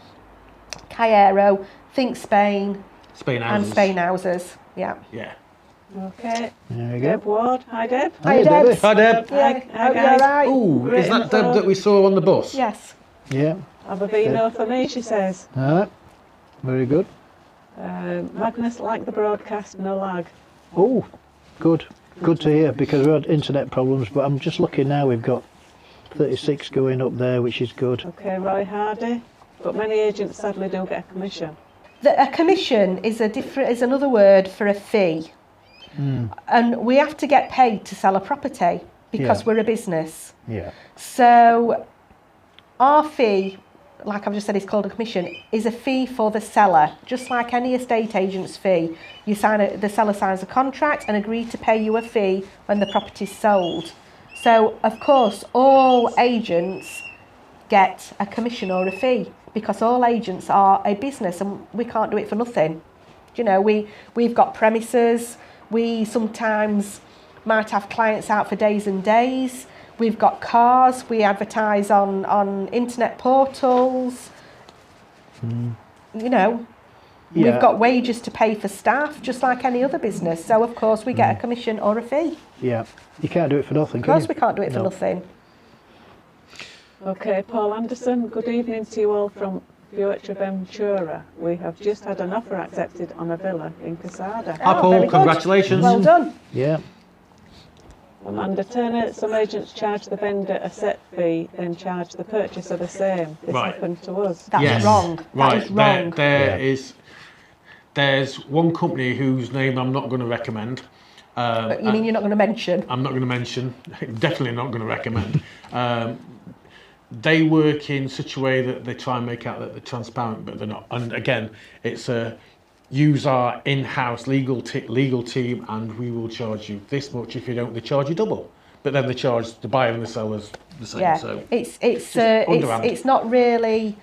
Speaker 3: Cairo, Think Spain,
Speaker 5: Spain Houses.
Speaker 3: and Spain Houses. Yeah.
Speaker 5: Yeah.
Speaker 3: Okay.
Speaker 1: There we go.
Speaker 6: Deb Ward. Hi, Deb.
Speaker 3: Hi,
Speaker 1: Debbie.
Speaker 3: Debs.
Speaker 5: Hi, Deb.
Speaker 3: Yeah,
Speaker 6: Hi,
Speaker 3: hope you're
Speaker 6: guys.
Speaker 3: all right.
Speaker 5: Ooh, is that Deb that we saw on the bus?
Speaker 3: Yes.
Speaker 1: Yeah.
Speaker 6: Have a vino for me, she says.
Speaker 1: All right. Very good.
Speaker 6: Magnus, like the broadcast, no lag.
Speaker 1: Oh, good. Good to hear, because we had internet problems, but I'm just looking now, we've got 36 going up there, which is good.
Speaker 6: Okay, Roy Hardy. But many agents sadly do get a commission.
Speaker 3: A commission is another word for a fee. And we have to get paid to sell a property because
Speaker 1: Yeah.
Speaker 3: we're a business.
Speaker 1: Yeah.
Speaker 3: So our fee, like I've just said, is called a commission, is a fee for the seller, just like any estate agent's fee. The seller signs a contract and agrees to pay you a fee when the property's sold. So, of course, all agents get a commission or a fee because all agents are a business and we can't do it for nothing. You know, we've got premises, we sometimes might have clients out for days and days. We've got cars, we advertise on internet portals, you know,
Speaker 1: Yeah.
Speaker 3: we've got wages to pay for staff, just like any other business. So, of course, we get a commission or a fee.
Speaker 1: Yeah. You can't do it for nothing,
Speaker 3: Of
Speaker 1: can
Speaker 3: course,
Speaker 1: you?
Speaker 3: we can't do it for
Speaker 1: No.
Speaker 3: nothing.
Speaker 6: Okay, Paul Anderson, good evening to you all from Fuerteventura. We have just had an offer accepted on a villa in Casada.
Speaker 5: Hi, Paul.
Speaker 3: very good.
Speaker 5: Congratulations.
Speaker 3: Well done.
Speaker 1: Yeah.
Speaker 6: Amanda Turner, some agents charge the vendor a set fee, then charge the purchaser the same. This
Speaker 5: Right.
Speaker 6: happened to us.
Speaker 3: That's
Speaker 5: Yes.
Speaker 3: wrong.
Speaker 5: Right.
Speaker 3: That is wrong.
Speaker 5: There's one company whose name I'm not going to recommend.
Speaker 3: But you mean you're not going to mention?
Speaker 5: I'm not going to mention. Definitely not going to recommend. They work in such a way that they try and make out that they're transparent, but they're not. And again, it's use our in-house legal team, and we will charge you this much. If you don't, they charge you double. But then they charge the buyer and the sellers the same.
Speaker 3: Yeah,
Speaker 5: So
Speaker 3: it's not really.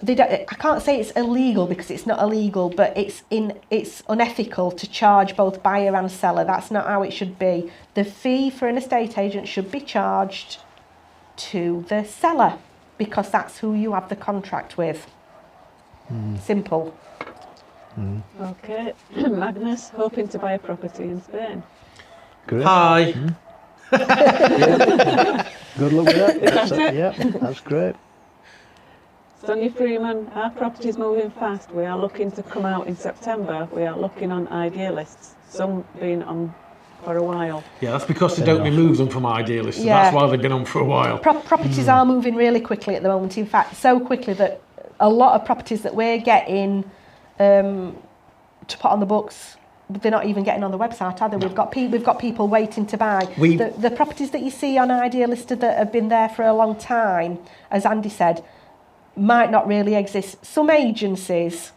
Speaker 3: I can't say it's illegal because it's not illegal, but it's unethical to charge both buyer and seller. That's not how it should be. The fee for an estate agent should be charged to the seller because that's who you have the contract with. Simple.
Speaker 6: Okay, Magnus, hoping to buy a property in Spain.
Speaker 1: Great.
Speaker 5: hi.
Speaker 1: Good luck with that. Yeah, that's great.
Speaker 6: Sonia Freeman, our property's moving fast. We are looking to come out in September. We are looking on idealists, some being on for a while.
Speaker 5: Yeah, that's because they don't remove them from idealists. So
Speaker 3: Yeah.
Speaker 5: that's why they've been on for a while.
Speaker 3: Properties are moving really quickly at the moment. In fact, so quickly that a lot of properties that we're getting to put on the books, they're not even getting on the website, are they? We've got people waiting to buy. The properties that you see on Idealist that have been there for a long time, as Andy said, might not really exist. Some agencies,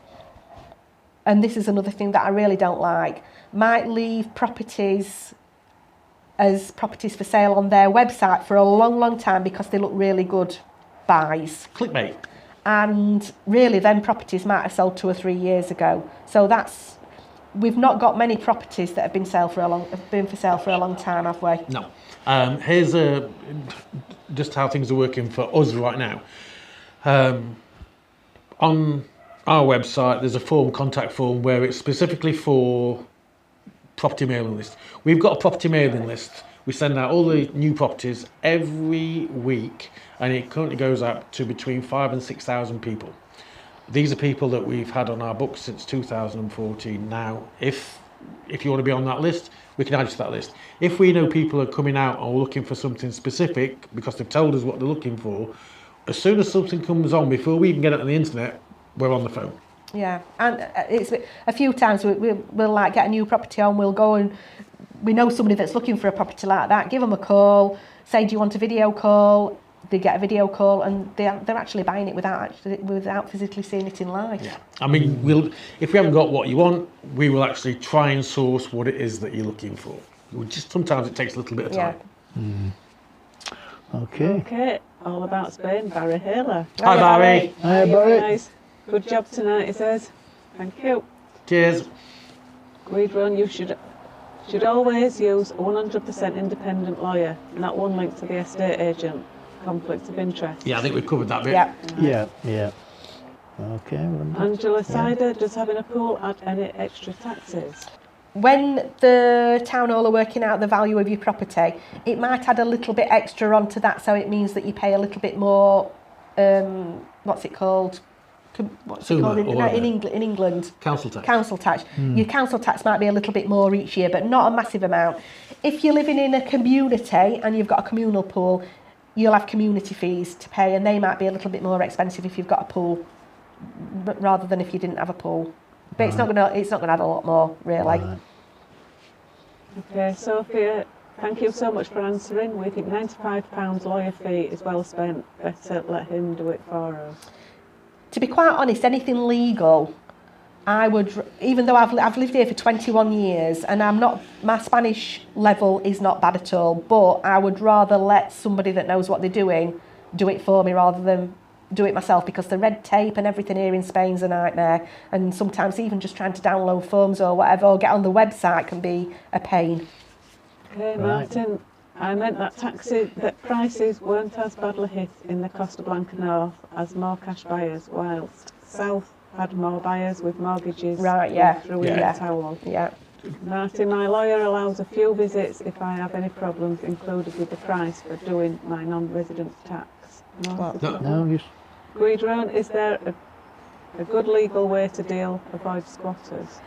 Speaker 3: and this is another thing that I really don't like, might leave properties as properties for sale on their website for a long time because they look really good buys.
Speaker 5: Clickbait.
Speaker 3: And really, then properties might have sold 2 or 3 years ago. So we've not got many properties that have been for sale for a long time, have we?
Speaker 5: No. Here's just how things are working for us right now. On our website, there's a contact form where it's specifically for property mailing list. We've got a property mailing list. We send out all the new properties every week, and it currently goes out to between 5,000 and 6,000 people. These are people that we've had on our books since 2014. Now, if you want to be on that list, we can add you to that list. If we know people are coming out or looking for something specific because they've told us what they're looking for, as soon as something comes on, before we even get it on the internet, we're on the phone.
Speaker 3: Yeah, and it's a few times we'll like get a new property on, we'll go and we know somebody that's looking for a property like that, give them a call, say, do you want a video call? They get a video call and they're actually buying it without physically seeing it in life.
Speaker 5: Yeah, I mean, if we haven't got what you want, we will actually try and source what it is that you're looking for. Sometimes it takes a little bit of time.
Speaker 3: Yeah.
Speaker 1: Okay.
Speaker 6: All about Spain, Barry Haler.
Speaker 5: Hi, Barry.
Speaker 1: Hi, Barry.
Speaker 6: Guys. Good job tonight, he says. Thank you.
Speaker 5: Cheers.
Speaker 6: Guidron, you should always use a 100% independent lawyer, not one linked to the estate agent. Conflict of interest.
Speaker 5: Yeah, I think we've covered that bit.
Speaker 3: Yeah.
Speaker 1: Yeah. Okay.
Speaker 6: Angela Sider, does having a pool add any extra taxes?
Speaker 3: when the town hall are working out the value of your property, it might add a little bit extra onto that, so it means that you pay a little bit more, what's it called? What's it called in England?
Speaker 5: Council tax.
Speaker 3: Council tax. Your council tax might be a little bit more each year, but not a massive amount. If you're living in a community and you've got a communal pool, you'll have community fees to pay, and they might be a little bit more expensive if you've got a pool, rather than if you didn't have a pool. But it's not gonna add a lot more, really.
Speaker 1: Right.
Speaker 6: Okay, Sophia, thank you so much for answering. We think £95 lawyer fee is well spent. Better let him do it for us.
Speaker 3: To be quite honest, anything legal, I would, even though I've lived here for 21 years and my Spanish level is not bad at all, but I would rather let somebody that knows what they're doing do it for me rather than do it myself, because the red tape and everything here in Spain's a nightmare, and sometimes even just trying to download forms or whatever or get on the website can be a pain.
Speaker 6: Okay, Martin, I meant that prices weren't as badly hit in the Costa Blanca North as more cash buyers, whilst South had more buyers with mortgages through in the towel.
Speaker 3: Yeah.
Speaker 6: Martin, my lawyer allows a few visits if I have any problems included with the price for doing my non-resident tax. Guidron, is there a good legal way to avoid squatters?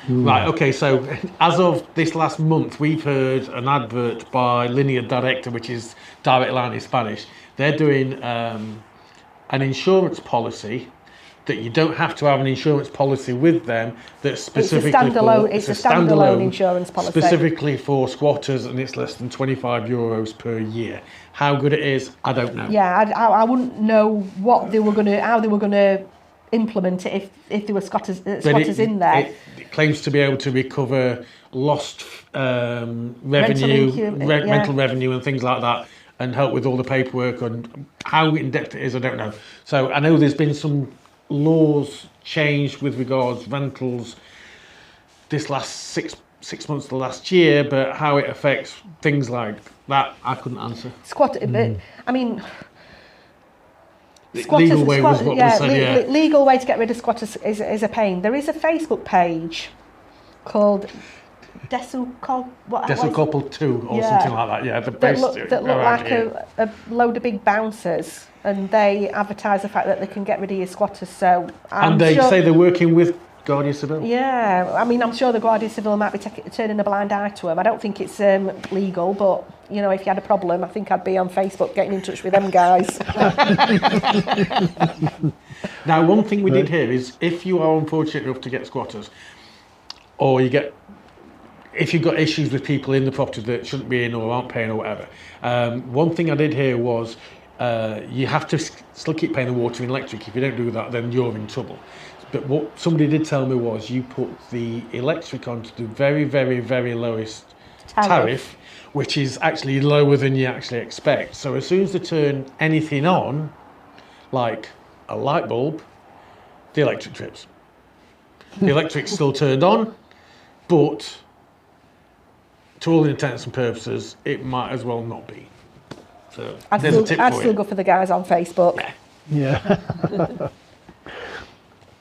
Speaker 5: Right, okay, so as of this last month, we've heard an advert by Linear Directa, which is direct line in Spanish. They're doing an insurance policy that you don't have to have an insurance policy with them that's specifically
Speaker 3: it's a standalone insurance policy.
Speaker 5: Specifically for squatters, and it's less than €25 per year. How good it is, I don't know.
Speaker 3: Yeah, I wouldn't know how they were going to implement it if there were squatters in there.
Speaker 5: It claims to be able to recover lost revenue, rental revenue and things like that, and help with all the paperwork. And how in depth it is, I don't know. So I know there's been some laws changed with regards rentals this last six months to last year, but how it affects things like that, I couldn't answer.
Speaker 3: I mean,
Speaker 5: legal way was what was said.
Speaker 3: Legal way to get rid of squatters is a pain. There is a Facebook page called
Speaker 5: Desocouple 2 or something like that. Yeah,
Speaker 3: that look like a load of big bouncers, and they advertise the fact that they can get rid of your squatters. So
Speaker 5: say they're working with Guardia Civil.
Speaker 3: Yeah, I mean, I'm sure the Guardia Civil might be turning a blind eye to them. I don't think it's legal, but you know, if you had a problem, I think I'd be on Facebook getting in touch with them guys.
Speaker 5: Now, one thing we did hear is if you are unfortunate enough to get squatters, or if you've got issues with people in the property that shouldn't be in or aren't paying or whatever, one thing I did hear was you have to still keep paying the water and electric. If you don't do that, then you're in trouble. But what somebody did tell me was you put the electric onto the very, very, very lowest tariff, which is actually lower than you actually expect. So as soon as they turn anything on, like a light bulb, the electric trips. The electric's still turned on, but to all intents and purposes, it might as well not be. So
Speaker 3: I'd still go for the guys on Facebook.
Speaker 1: Yeah.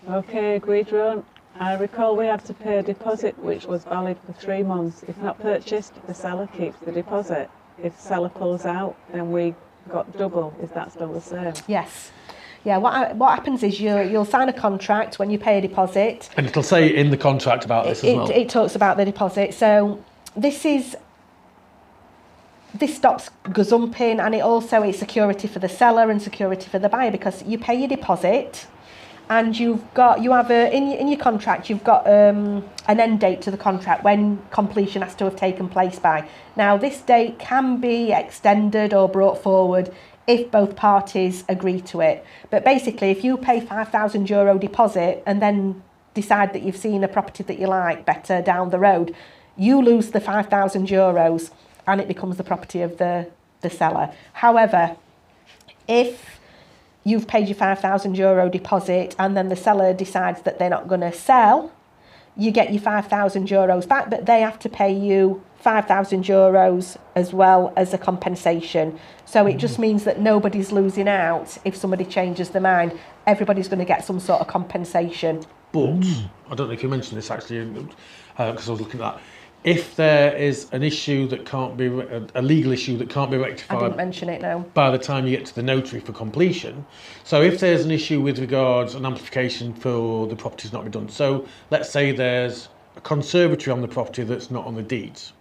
Speaker 6: Okay, Guidron. I recall we had to pay a deposit which was valid for 3 months. If not purchased, the seller keeps the deposit. If the seller pulls out, then we got double. Is that still the same?
Speaker 3: Yes. Yeah, what happens is you'll sign a contract when you pay a deposit.
Speaker 5: And it'll say in the contract about this as well.
Speaker 3: It talks about the deposit. So this stops gazumping, and it's security for the seller and security for the buyer, because you pay your deposit and in your contract you've got an end date to the contract when completion has to have taken place by. Now this date can be extended or brought forward if both parties agree to it. But basically, if you pay €5,000 deposit and then decide that you've seen a property that you like better down the road, you lose the €5,000 and it becomes the property of the seller. However, if you've paid your €5,000 deposit and then the seller decides that they're not going to sell, you get your €5,000 back, but they have to pay you €5,000 as well as a compensation. So it just means that nobody's losing out if somebody changes their mind. Everybody's going to get some sort of compensation.
Speaker 5: But I don't know if you mentioned this actually, because I was looking at that. If there is an issue that can't be, a legal issue that can't be rectified,
Speaker 3: I didn't mention it, no.
Speaker 5: by the time you get to the notary for completion. So if there's an issue with regards an amplification for the property's not been done. So let's say there's a conservatory on the property that's not on the deeds.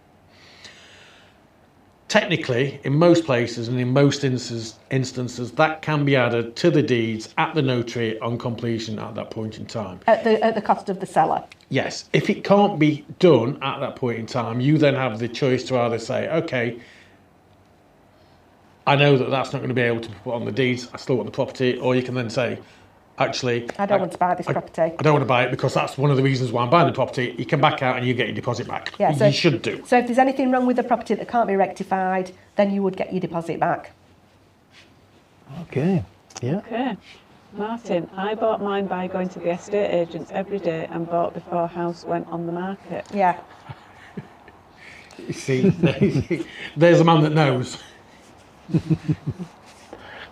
Speaker 5: Technically, in most places and in most instances, that can be added to the deeds at the notary on completion at that point in time.
Speaker 3: At the cost of the seller.
Speaker 5: Yes. If it can't be done at that point in time, you then have the choice to either say, okay, I know that that's not going to be able to be put on the deeds, I still want the property, or you can then say, actually,
Speaker 3: I don't want to buy this property.
Speaker 5: I don't want to buy it because that's one of the reasons why I'm buying the property. You can back out and you get your deposit back.
Speaker 3: Yeah, so
Speaker 5: you should do.
Speaker 3: So if there's anything wrong with the property that can't be rectified, then you would get your deposit back.
Speaker 1: Okay. Yeah.
Speaker 6: Okay. Martin, I bought mine by going to the estate agents every day and bought before house went on the market.
Speaker 3: Yeah.
Speaker 5: You see, there's a man that knows.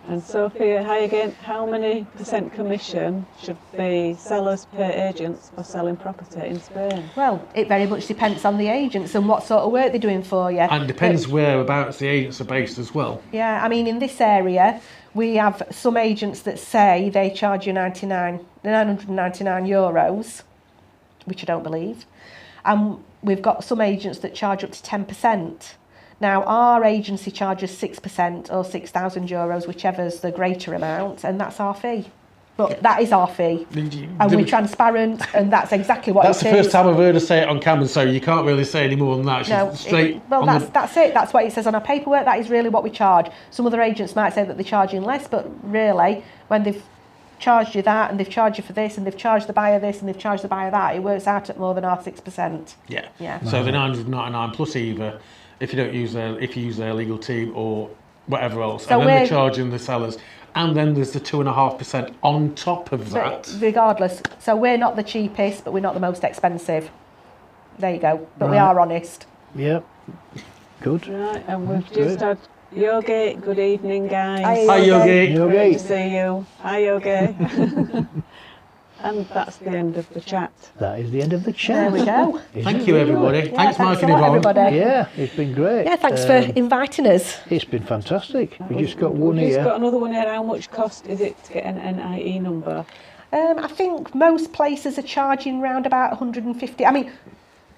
Speaker 6: And Sophia, hi again. How many % commission should the sellers pay agents for selling property in Spain?
Speaker 3: Well, it very much depends on the agents and what sort of work they're doing for you.
Speaker 5: And depends whereabouts the agents are based as well.
Speaker 3: Yeah, I mean, in this area, we have some agents that say they charge you 999 euros, which I don't believe. And we've got some agents that charge up to 10%. Now, our agency charges 6% or 6,000 euros, whichever's the greater amount, and that's our fee. But that is our fee. And we're transparent, and that's exactly what it is.
Speaker 5: That's the first time I've heard her say it on camera, so you can't really say any more than that. She's
Speaker 3: No,
Speaker 5: straight.
Speaker 3: that's it. That's what it says on our paperwork. That is really what we charge. Some other agents might say that they're charging less, but really, when they've charged you that, and they've charged you for this, and they've charged the buyer this, and they've charged the buyer that, it works out at more than our 6%.
Speaker 5: Yeah.
Speaker 3: Yeah.
Speaker 5: So the 999 plus either, if you use their legal team or whatever else,
Speaker 3: So
Speaker 5: and then they're charging the sellers, and then there's the 2.5% on top of that.
Speaker 3: But regardless, so we're not the cheapest, but we're not the most expensive. There you go. But we
Speaker 1: Right.
Speaker 3: are honest.
Speaker 1: Yep. Good.
Speaker 6: Right, and we've
Speaker 1: Good.
Speaker 6: just had Yogi. Good evening, guys.
Speaker 3: Hi,
Speaker 5: Hi, Yogi.
Speaker 1: Yogi.
Speaker 6: Great to see you. Hi, Yogi. And that's the end of the chat.
Speaker 1: That is the end of the
Speaker 3: There
Speaker 1: chat.
Speaker 3: we go.
Speaker 5: Thank you, everybody.
Speaker 3: Yeah,
Speaker 5: thanks, Mike
Speaker 3: a
Speaker 5: and
Speaker 3: lot,
Speaker 5: Yvonne.
Speaker 3: everybody.
Speaker 1: Yeah, it's been great.
Speaker 3: Yeah, thanks for inviting us.
Speaker 1: It's been fantastic. We just got one
Speaker 6: We've just
Speaker 1: here.
Speaker 6: got another one here. How much cost is it to get an NIE number?
Speaker 3: I think most places are charging round about 150. I mean,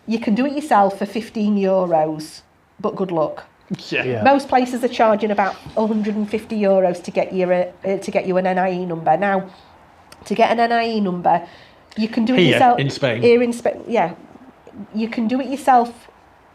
Speaker 3: you can do it yourself for 15 euros, but good luck.
Speaker 1: Yeah.
Speaker 3: Most places are charging about 150 euros to get you an NIE number. Now, to get an NIE number, you can do it
Speaker 5: Here,
Speaker 3: yourself.
Speaker 5: in Spain.
Speaker 3: Here in Spain, yeah. You can do it yourself,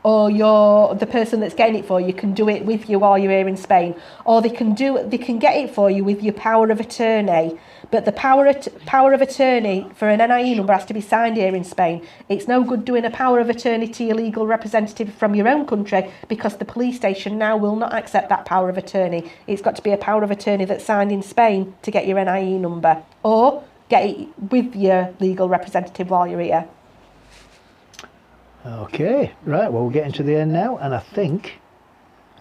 Speaker 3: or the person that's getting it for you can do it with you while you're here in Spain, or they can get it for you with your power of attorney. But the power of attorney for an NIE number has to be signed here in Spain. It's no good doing a power of attorney to your legal representative from your own country, because the police station now will not accept that power of attorney. It's got to be a power of attorney that's signed in Spain to get your NIE number, or get it with your legal representative while you're here.
Speaker 1: Okay, right, well, we're getting to the end now, and I think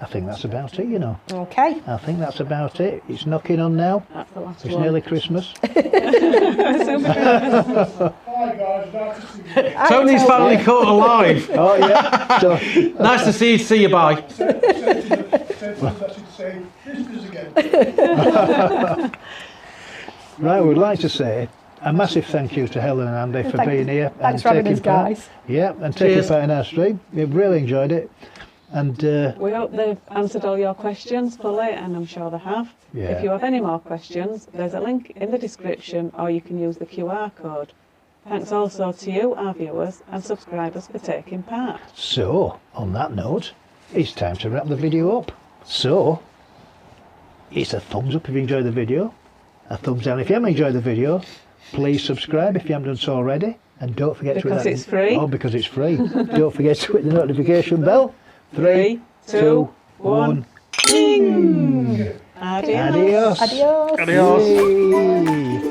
Speaker 1: that's about it, you know.
Speaker 3: Okay.
Speaker 1: I think that's about it. It's knocking on now.
Speaker 6: That's the last
Speaker 1: It's
Speaker 6: one.
Speaker 1: nearly Christmas.
Speaker 7: Hi guys, nice to see you.
Speaker 5: Tony's finally caught alive.
Speaker 1: Oh, yeah. So,
Speaker 5: Nice to see you. See you. Bye.
Speaker 7: Send to the same business again.
Speaker 1: right, we'd like to say a massive thank you to Helen and Andy for being here.
Speaker 3: Thanks for having us, guys.
Speaker 1: Yeah, and taking
Speaker 5: Cheers.
Speaker 1: part in our stream. We've really enjoyed it. And
Speaker 6: We hope they've answered all your questions fully, and I'm sure they have.
Speaker 1: Yeah.
Speaker 6: If you have any more questions, there's a link in the description, or you can use the QR code. Thanks also to you, our viewers and subscribers, for taking part.
Speaker 1: so, on that note, it's time to wrap the video up. So, it's a thumbs up if you enjoyed the video, a thumbs down if you haven't enjoyed the video. Please subscribe if you haven't done so already, and don't forget to hit
Speaker 6: Because
Speaker 1: that.
Speaker 6: it's free.
Speaker 1: Oh, because it's free. Don't forget to hit the notification bell. 3, 2, 1.
Speaker 6: Ding! Adios.
Speaker 1: Adios.
Speaker 3: Adios.
Speaker 5: Adios.
Speaker 1: Yay.